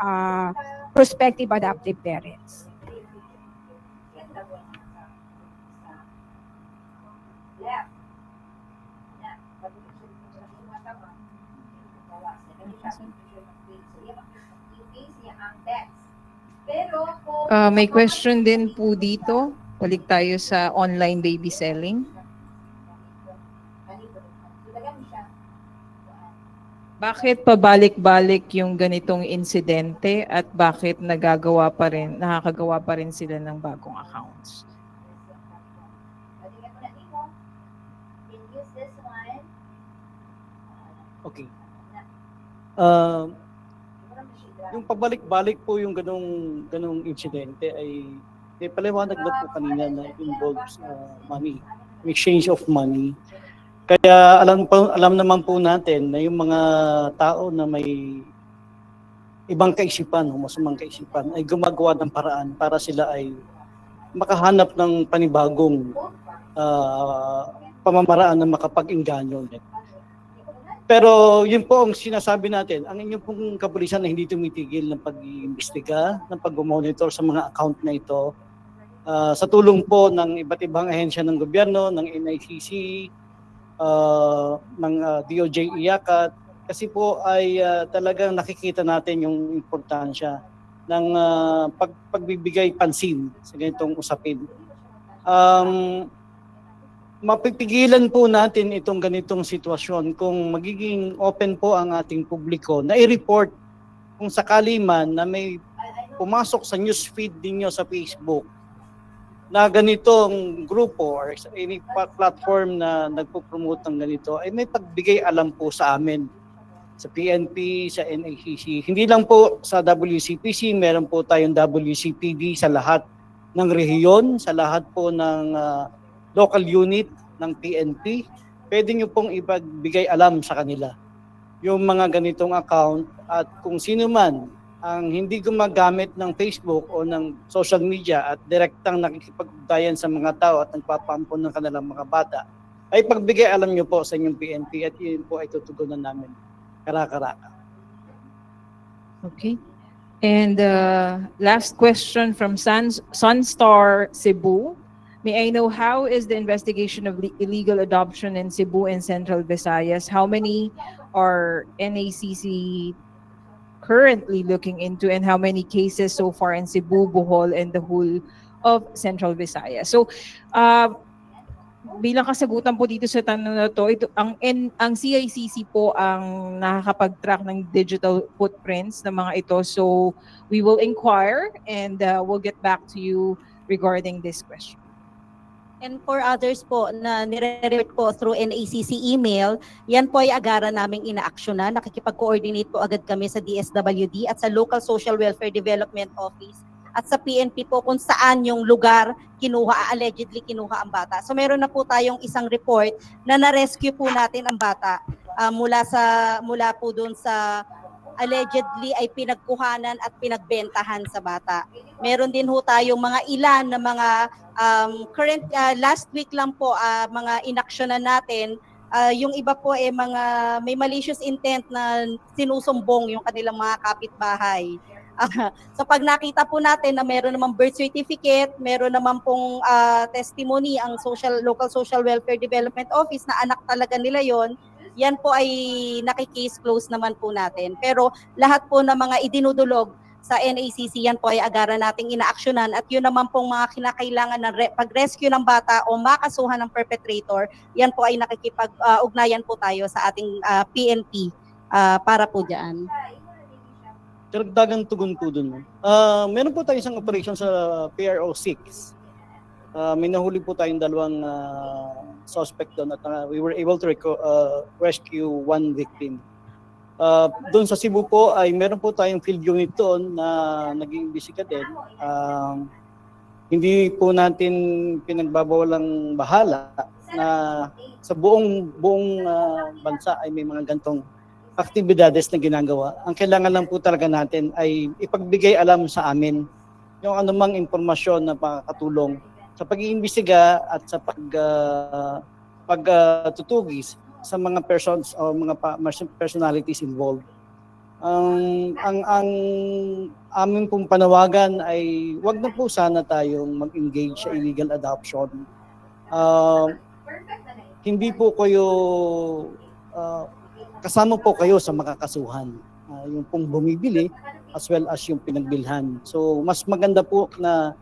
prospective adoptive parents. May question din po dito. Balik tayo sa online baby selling. Bakit pabalik-balik yung ganitong insidente at bakit nakakagawa pa rin sila ng bagong accounts? Okay. Yung pabalik-balik po yung ganong insidente ay paliwanag na po kanina na involves money, exchange of money. Kaya alam naman po natin na yung mga tao na may ibang kaisipan o masamang kaisipan ay gumagawa ng paraan para sila ay makahanap ng panibagong pamamaraan na makapag-engganyo. Pero yun po ang sinasabi natin, ang inyong pong kapulisan na hindi tumitigil ng pag-iimbestiga, ng pag-monitor sa mga account na ito, sa tulong po ng iba't ibang ahensya ng gobyerno, ng NICC, ng DOJ IACAT, kasi po ay talagang nakikita natin yung importansya ng pagbibigay pansin sa ganitong usapin. Mapipigilan po natin itong ganitong sitwasyon kung magiging open po ang ating publiko na i-report kung sakali man na may pumasok sa newsfeed ninyo sa Facebook na ganitong grupo or any platform na nagpo-promote ng ganito, ay may pagbigay alam po sa amin, sa PNP, sa NACC. Hindi lang po sa WCPC, meron po tayong WCPD sa lahat ng rehiyon, sa lahat po ng local unit ng PNP. Pwede nyo pong ipagbigay alam sa kanila yung mga ganitong account, at kung sino man ang hindi gumagamit ng Facebook o ng social media at direktang nakikipag-ugnayan sa mga tao at nagpapampon ng kanilang mga bata, ay pagbigay alam nyo po sa inyong PNP at yun po ay tutugunan namin karakaraka. Okay. And last question from Sunstar Cebu. May I know how is the investigation of illegal adoption in Cebu and Central Visayas? How many are NACC currently looking into, and how many cases so far in Cebu, Bohol, and the whole of Central Visayas? So, bilang kasagutan po dito sa tanong na to, ang CICC po ang nakakapag-track ng digital footprints ng mga ito. So, we will inquire and we'll get back to you regarding this question. And for others po na nire-report po through NACC email, yan po ay agaran naming ina-actionan. Nakikipag-coordinate po agad kami sa DSWD at sa Local Social Welfare Development Office at sa PNP po kung saan yung lugar allegedly kinuha ang bata. So meron na po tayong isang report na na-rescue po natin ang bata mula po doon sa allegedly ay pinagkuhanan at pinagbentahan sa bata. Meron din ho tayong mga ilan na mga current, last week lang po, mga inaksyonan natin. Yung iba po mga may malicious intent na sinusumbong yung kanilang mga kapitbahay. So pag nakita po natin na meron namang birth certificate, meron naman pong testimony ang local social welfare development office na anak talaga nila yon, yan po ay naki-case close naman po natin. Pero lahat po ng mga idinudulog sa NACC, yan po ay agaran nating inaaksyonan, at yun naman pong mga kinakailangan ng pag-rescue ng bata o makasuhan ng perpetrator, yan po ay nakikipag-ugnayan po tayo sa ating PNP para po dyan. Karagdagang tugon po dun. Meron po tayo isang operation sa PRO 6. May nahuli po tayong dalawang suspect doon at we were able to rescue one victim. Doon sa Cebu po ay meron po tayong field unit doon na nag-iimbestiga din. Hindi po natin pinagbabawalang bahala na sa buong bansa ay may mga gantong aktibidades na ginagawa. Ang kailangan lang po talaga natin ay ipagbigay alam sa amin yung anumang impormasyon na makakatulong sa pag-iimbestiga at sa pagtutugis sa mga persons o mga personalities involved. Ang aming pong panawagan ay wag na po sana tayong mag-engage sa illegal adoption. Hindi po kayo kasama po kayo sa makakasuhan, yung pong bumibili as well as yung pinagbilhan. So mas maganda po na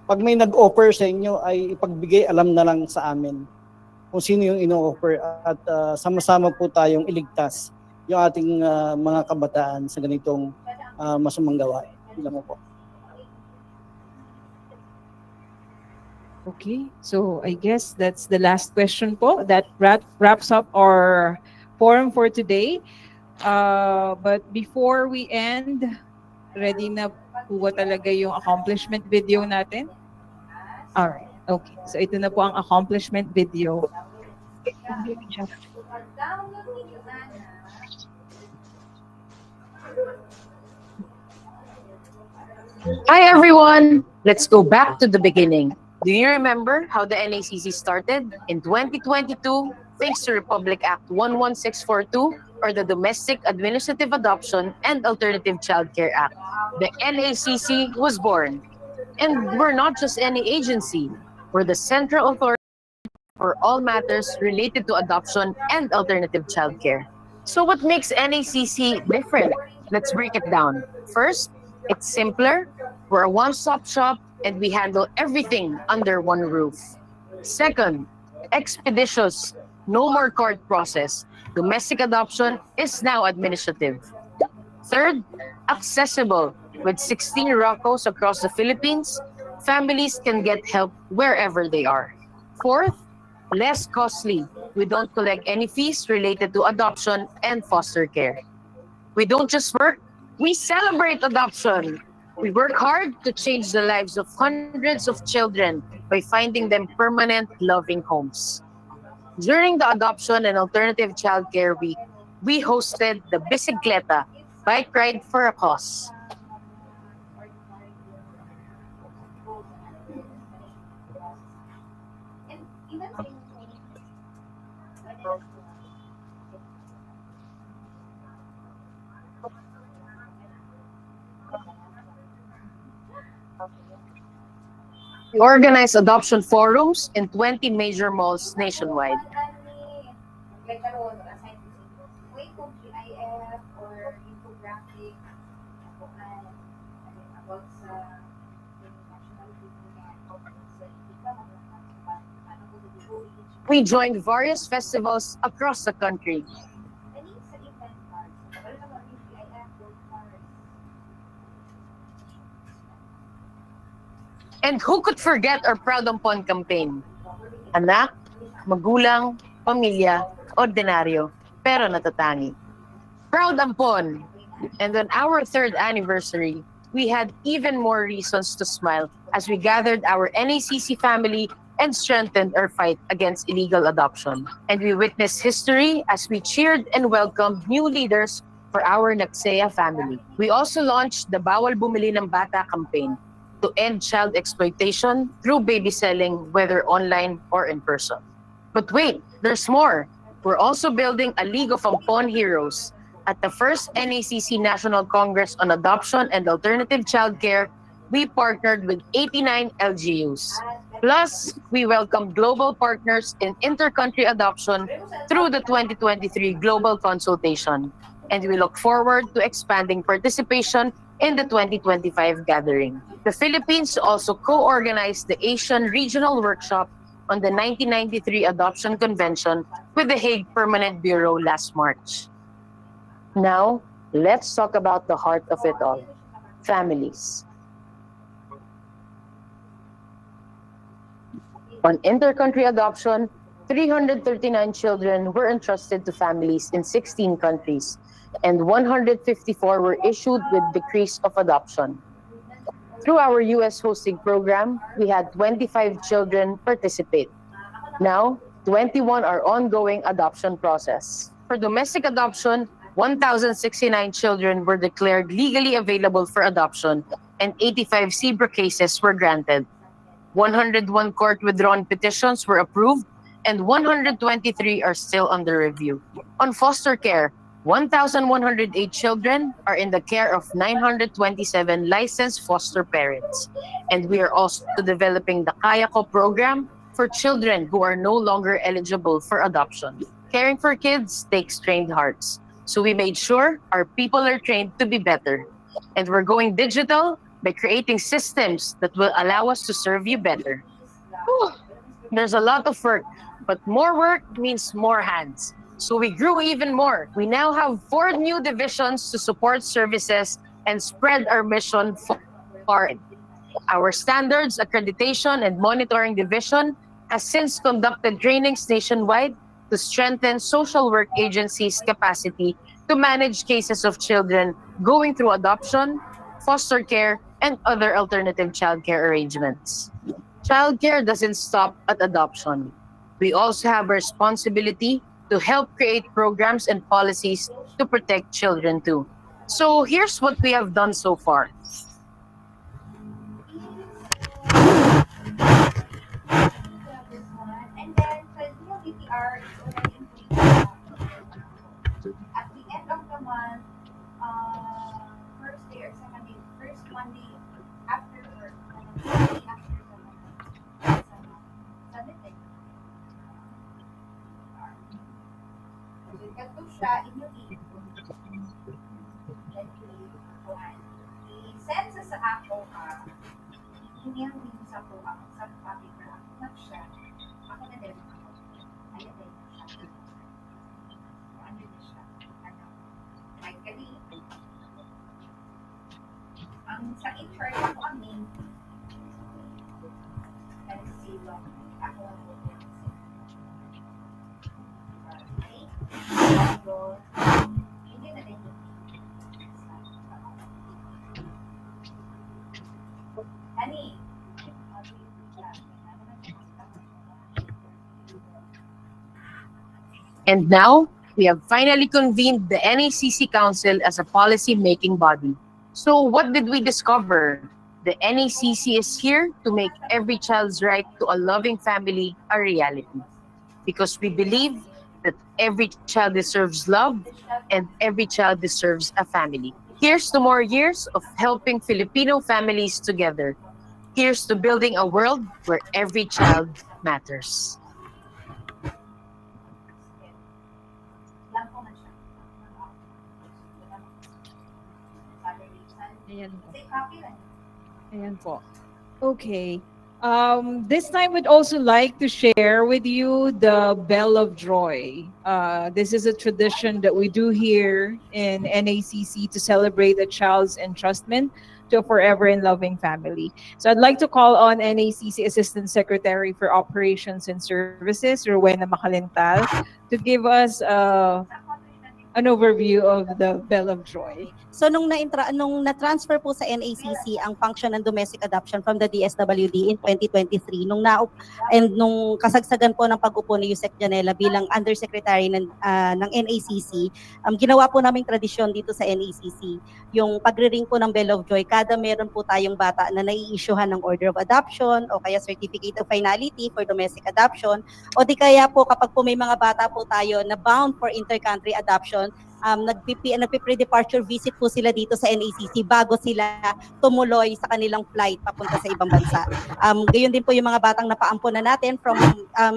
pag may nag-offer sa inyo ay ipagbigay alam na lang sa amin kung sino yung ino-offer at sama-sama po tayong iligtas yung ating mga kabataan sa ganitong masamang gawain. Ilan mo po. Okay, so I guess that's the last question po. That wraps up our forum for today. But before we end, ready na po ba talaga yung accomplishment video natin? Alright, okay. So ito na po ang accomplishment video. Hi everyone! Let's go back to the beginning. Do you remember how the NACC started? In 2022, thanks to Republic Act 11642, or the Domestic Administrative Adoption and Alternative Child Care Act, the NACC was born. And we're not just any agency. We're the central authority for all matters related to adoption and alternative child care. So what makes NACC different? Let's break it down. First, it's simpler. We're a one-stop shop and we handle everything under one roof. Second, expeditious. No more court process. Domestic adoption is now administrative. Third, accessible. With 16 ROCOs across the Philippines, families can get help wherever they are. Fourth, less costly. We don't collect any fees related to adoption and foster care. We don't just work, we celebrate adoption. We work hard to change the lives of hundreds of children by finding them permanent, loving homes. During the Adoption and Alternative Child Care Week, we hosted the Bicicleta, Bike Ride for a Cause. We organize adoption forums in 20 major malls nationwide. We joined various festivals across the country. And who could forget our Proud Ampon campaign? Anak, magulang, pamilya, ordinaryo, pero natatangi. Proud Ampon. And on our 3rd anniversary, we had even more reasons to smile as we gathered our NACC family and strengthened our fight against illegal adoption. And we witnessed history as we cheered and welcomed new leaders for our Nagsaya family. We also launched the Bawal Bumili ng Bata campaign to end child exploitation through baby selling, whether online or in person. But wait, there's more. We're also building a League of Ampon Heroes. At the first NACC National Congress on Adoption and Alternative Childcare, we partnered with 89 LGUs. Plus, we welcomed global partners in inter-country adoption through the 2023 Global Consultation. And we look forward to expanding participation in the 2025 gathering. The Philippines also co-organized the Asian Regional Workshop on the 1993 Adoption Convention with the Hague Permanent Bureau last March. Now, let's talk about the heart of it all, families. On inter-country adoption, 339 children were entrusted to families in 16 countries, and 154 were issued with decrees of adoption. Through our U.S. hosting program, we had 25 children participate. Now, 21 are ongoing adoption process. For domestic adoption, 1,069 children were declared legally available for adoption, and 85 CBRA cases were granted. 101 court-withdrawn petitions were approved, and 123 are still under review. On foster care, 1,108 children are in the care of 927 licensed foster parents. And we are also developing the Kayako program for children who are no longer eligible for adoption. Caring for kids takes trained hearts. So we made sure our people are trained to be better. And we're going digital by creating systems that will allow us to serve you better. Whew. There's a lot of work, but more work means more hands. So we grew even more. We now have 4 new divisions to support services and spread our mission far. Our Standards, Accreditation, and Monitoring Division has since conducted trainings nationwide to strengthen social work agencies' capacity to manage cases of children going through adoption, foster care, and other alternative childcare arrangements. Childcare doesn't stop at adoption. We also have a responsibility to help create programs and policies to protect children too. So here's what we have done so far. And then the DTR is already in place. At the end of the month, first day or second day, first Monday after work, and then Monday after submitting. So you can do siya inyong i-send sa ako email din sa po ako sa public na siya. Ako na din ako. Ayan din siya. Ano din siya? May kali. Ang sa in-charge ako ang name. Let's see what ako ang hindi na din. Ani. And now, we have finally convened the NACC Council as a policy-making body. So what did we discover? The NACC is here to make every child's right to a loving family a reality. Because we believe that every child deserves love and every child deserves a family. Here's to more years of helping Filipino families together. Here's to building a world where every child matters. Ayan po. Ayan po. Okay. This time we'd also like to share with you the Bell of Joy. This is a tradition that we do here in NACC to celebrate a child's entrustment to a forever and loving family. So I'd like to call on NACC Assistant Secretary for Operations and Services, Rowena Macalental, to give us an overview of the Bell of Joy. So nung na-transfer po sa NACC ang function ng domestic adoption from the DSWD in 2023, nung kasagsagan po ng pag-upo ni Yusek Janela bilang Undersecretary ng NACC, ginawa po naming tradisyon dito sa NACC, yung pagre-ring po ng Bell of Joy, kada meron po tayong bata na nai-issuehan ng Order of Adoption o kaya Certificate of Finality for domestic adoption, o di kaya po kapag po may mga bata po tayo na bound for intercountry adoption, nagpi-pre-departure visit po sila dito sa NACC bago sila tumuloy sa kanilang flight papunta sa ibang bansa. Gayon din po yung mga batang napaampon na natin from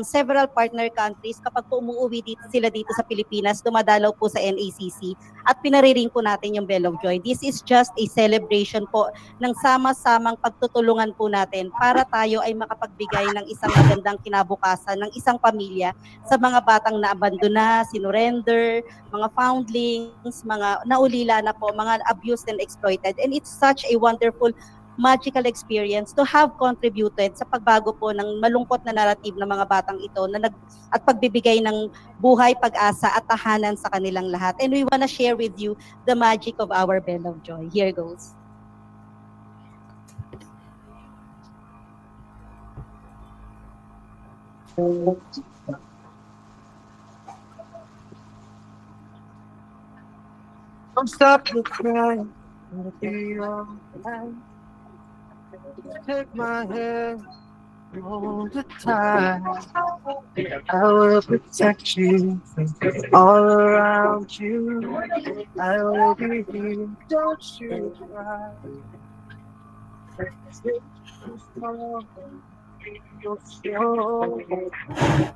several partner countries. Kapag po umuwi sila dito sa Pilipinas, dumadalaw po sa NACC at pinariring po natin yung Bell of Joy. This is just a celebration po ng sama-samang pagtutulungan po natin para tayo ay makapagbigay ng isang magandang kinabukasan ng isang pamilya sa mga batang na-abandona, sinurrender, mga foundlings, mga naulila na po, mga abused and exploited. And it's such a wonderful, magical experience to have contributed sa pagbago po ng malungkot na narrative ng mga batang ito at pagbibigay ng buhay, pag-asa at tahanan sa kanilang lahat. And we wanna share with you the magic of our Bell of Joy. Here goes. Don't stop the crying, it'll be alright. Take my hand, hold it tight. I will protect you all around you. I will be here, don't you cry. You're strong,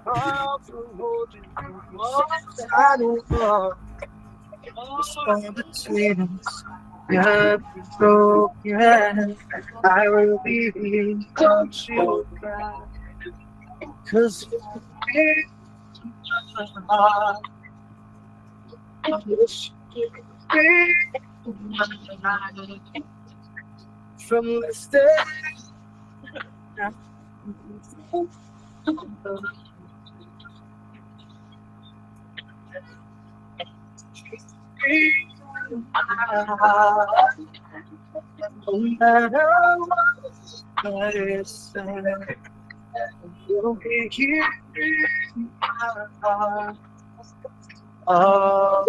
I'll hold you close. I know all between us, yeah, broken. I will be here, don't you cry. 'Cause you're my from the start. No matter what I say, you'll be here in my heart. Oh,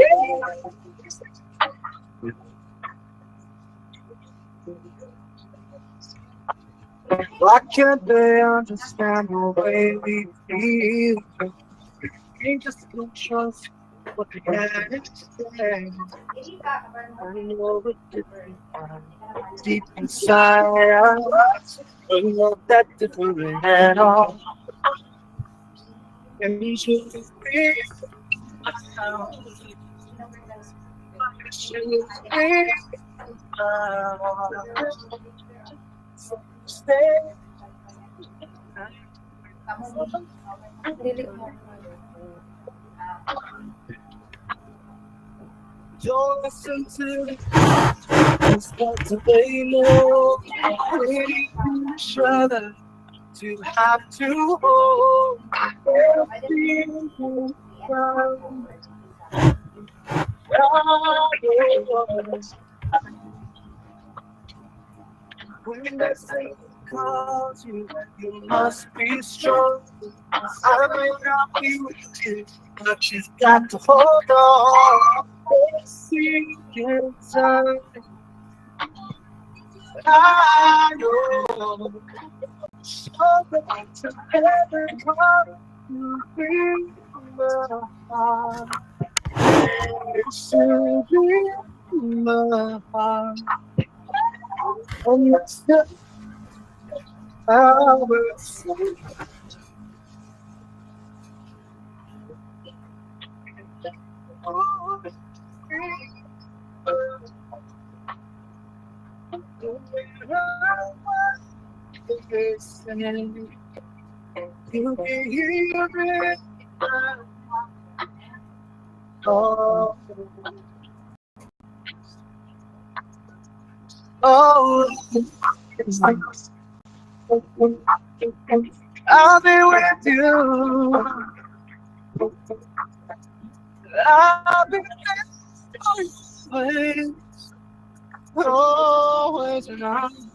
why can't they understand the way we feel? We just don't trust what they had to say. I know it different deep inside us. I'm not that different at all. And you should be stay. Don't listen to the it's got to be more. We need each other to have to hold. When they say calls you, you must be strong. I may not be with you, but you've got to hold on. See inside. I know. So that to every part you bring my heart. It's in my heart. And that's the power. You can hear it. Oh, oh, I'll be with you. I'll be with you. always around.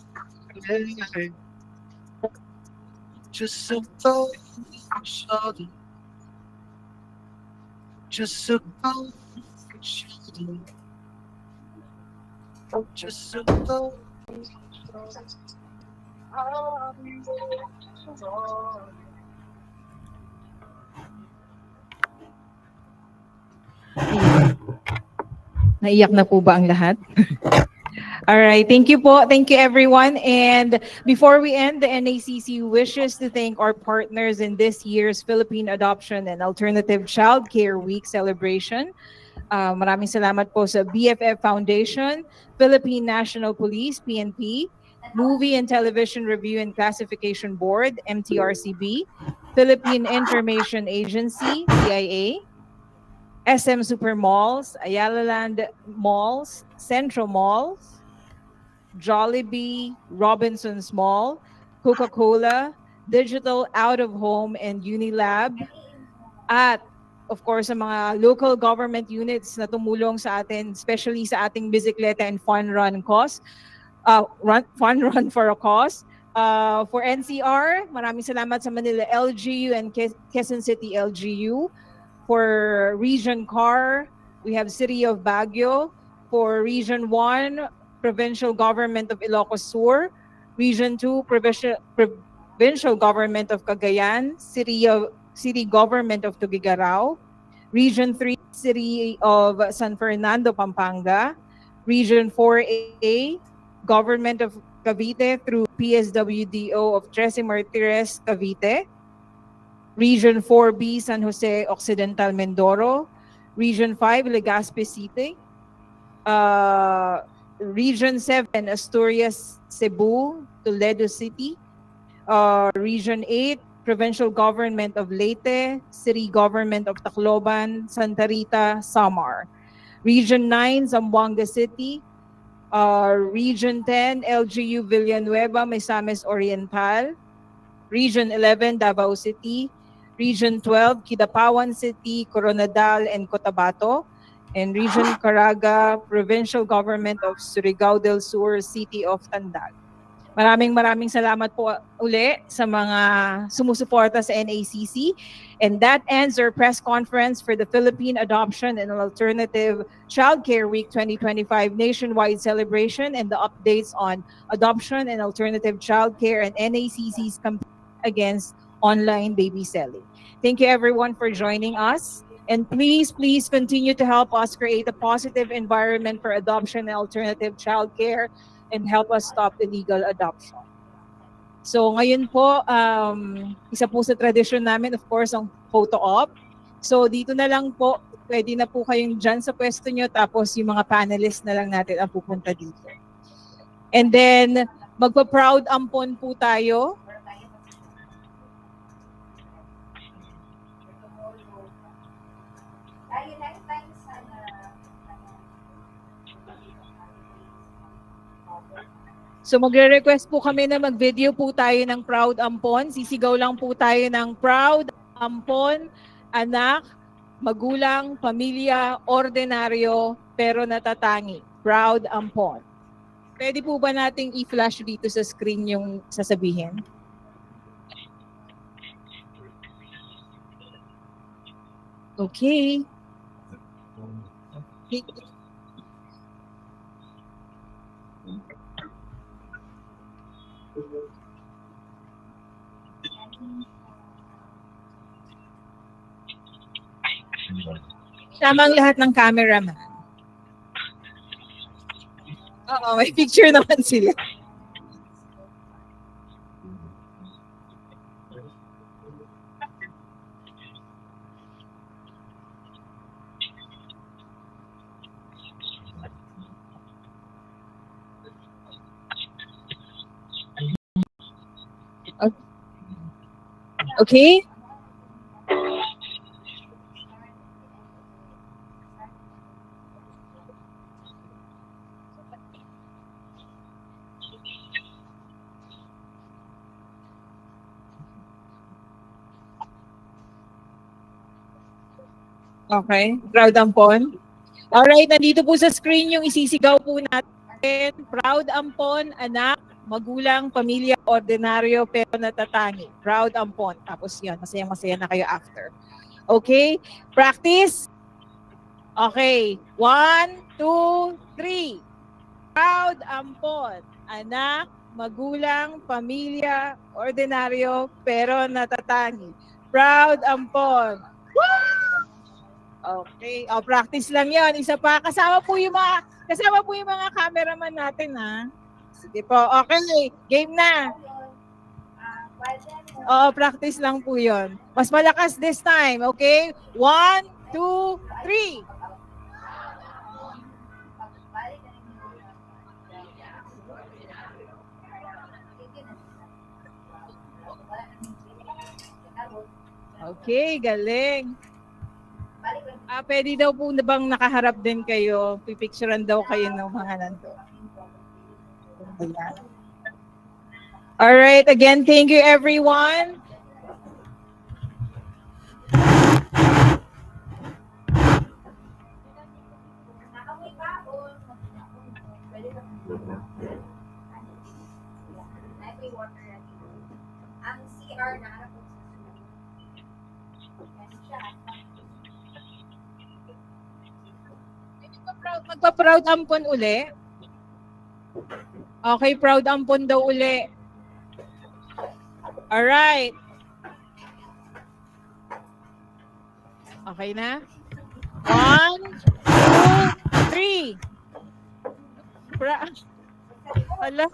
Just above your shoulder. Just above your shoulder. Just above your shoulder. I'll be there for you. Naiyak na po ba ang lahat? All right, thank you po. Thank you everyone. And before we end, the NACC wishes to thank our partners in this year's Philippine Adoption and Alternative Child Care Week celebration. Maraming salamat po sa BFF Foundation, Philippine National Police, PNP, Movie and Television Review and Classification Board, MTRCB, Philippine Information Agency, CIA, SM Super Malls, Ayala Land Malls, Central Malls, Jollibee, Robinsons Mall, Coca-Cola, Digital Out of Home and Unilab, at of course sa mga local government units na tumulong sa atin, especially sa ating Bisikleta and Fun Run cause, Fun Run for a Cause. For NCR, maraming salamat sa Manila LGU and Quezon City LGU. For Region CAR, we have City of Baguio. For Region 1, Provincial Government of Ilocos Sur. Region 2, Provincial Government of Cagayan. City Government of Tuguegarao. Region 3, City of San Fernando, Pampanga. Region 4A, Government of Cavite through PSWDO of Trece Martires, Cavite. Region 4B, San Jose Occidental, Mindoro. Region 5, Legazpi City. Region 7, Asturias, Cebu, Toledo City. Region 8, Provincial Government of Leyte, City Government of Tacloban, Santa Rita, Samar. Region 9, Zamboanga City. Region 10, LGU Villanueva, Misamis Oriental. Region 11, Davao City. Region 12, Kidapawan City, Coronadal, and Cotabato. And Region Caraga, Provincial Government of Surigao del Sur, City of Tandag. Maraming salamat po uli sa mga sumusuporta sa NACC. And that ends our press conference for the Philippine Adoption and Alternative Child Care Week 2025 nationwide celebration and the updates on adoption and alternative child care and NACC's campaign against online baby selling. Thank you everyone for joining us. And please continue to help us create a positive environment for adoption and alternative child care and help us stop illegal adoption. So ngayon po, isa po sa tradisyon namin, of course, ang photo op. So dito na lang po, pwede na po kayong dyan sa pwesto nyo, tapos yung mga panelists na lang natin ang pupunta dito. And then, magpa-proud ampon po tayo. So magre-request po kami na mag-video po tayo ng Proud Ampon. Sisigaw lang po tayo ng Proud Ampon, anak, magulang, pamilya, ordinaryo, pero natatangi. Proud Ampon. Pwede po ba nating i-flash dito sa screen yung sasabihin? Okay. Tama ang lahat ng cameraman. Oo, may picture naman sila. Okay? Okay, Proud Ampon. Alright, nandito po sa screen yung isisigaw po natin. Proud ampon, anak, magulang, pamilya, ordinaryo, pero natatangi. Proud ampon. Tapos yun, masaya-masaya na kayo after. Okay? Practice? Okay. 1, 2, 3. Proud ampon, anak, magulang, pamilya, ordinaryo, pero natatangi. Proud ampon. Okay. O, practice lang yon. Isa pa. Kasama po yung mga cameraman natin, ha? Sige po. Okay. Game na. Oo, practice lang po yon. Mas malakas this time. Okay? 1, 2, 3. Okay, galing. Pwede daw po na bang nakaharap din kayo? Pipicturean daw kayo ng mga nandoon. Alright, again, thank you everyone. Ang CR na Magpa-proud ampon uli. Okay, proud ampon daw uli. Alright. Okay na? 1, 2, 3. Hala,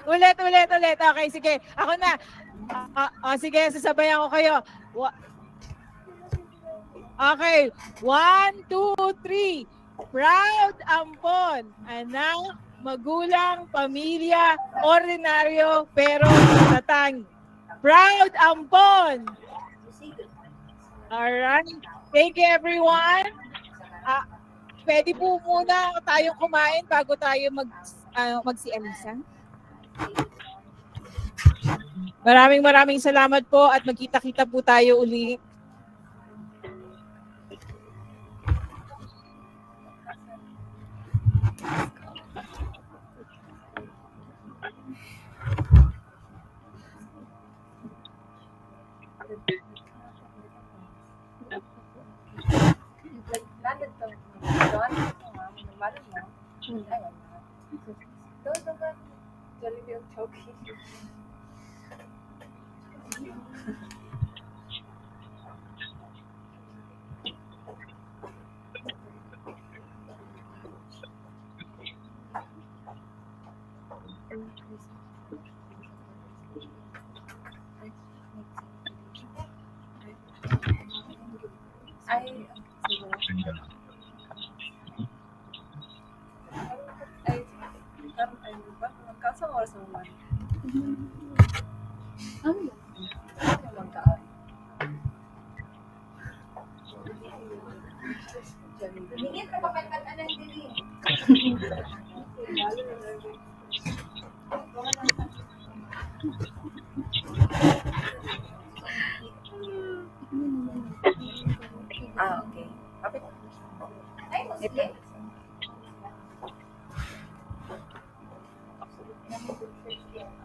ulit. Okay, sige. Ako na. Sige, sasabayan ko kayo. Okay, 1, 2, 3. Proud ampon, anak, magulang, pamilya, ordinaryo, pero natatangi. Proud ampon. Alright. Thank you everyone. Pwede po muna tayong kumain bago tayo magsialisan. Maraming salamat po at magkita-kita po tayo uli.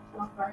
Okay.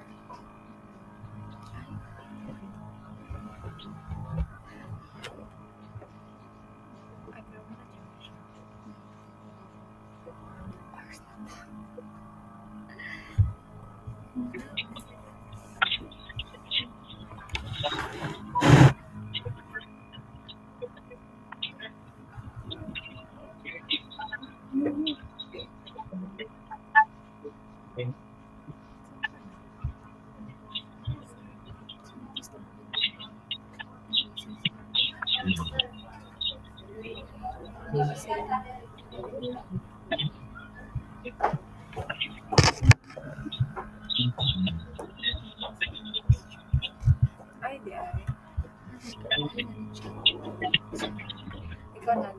Ito. Ay, di ay. Ikaw na,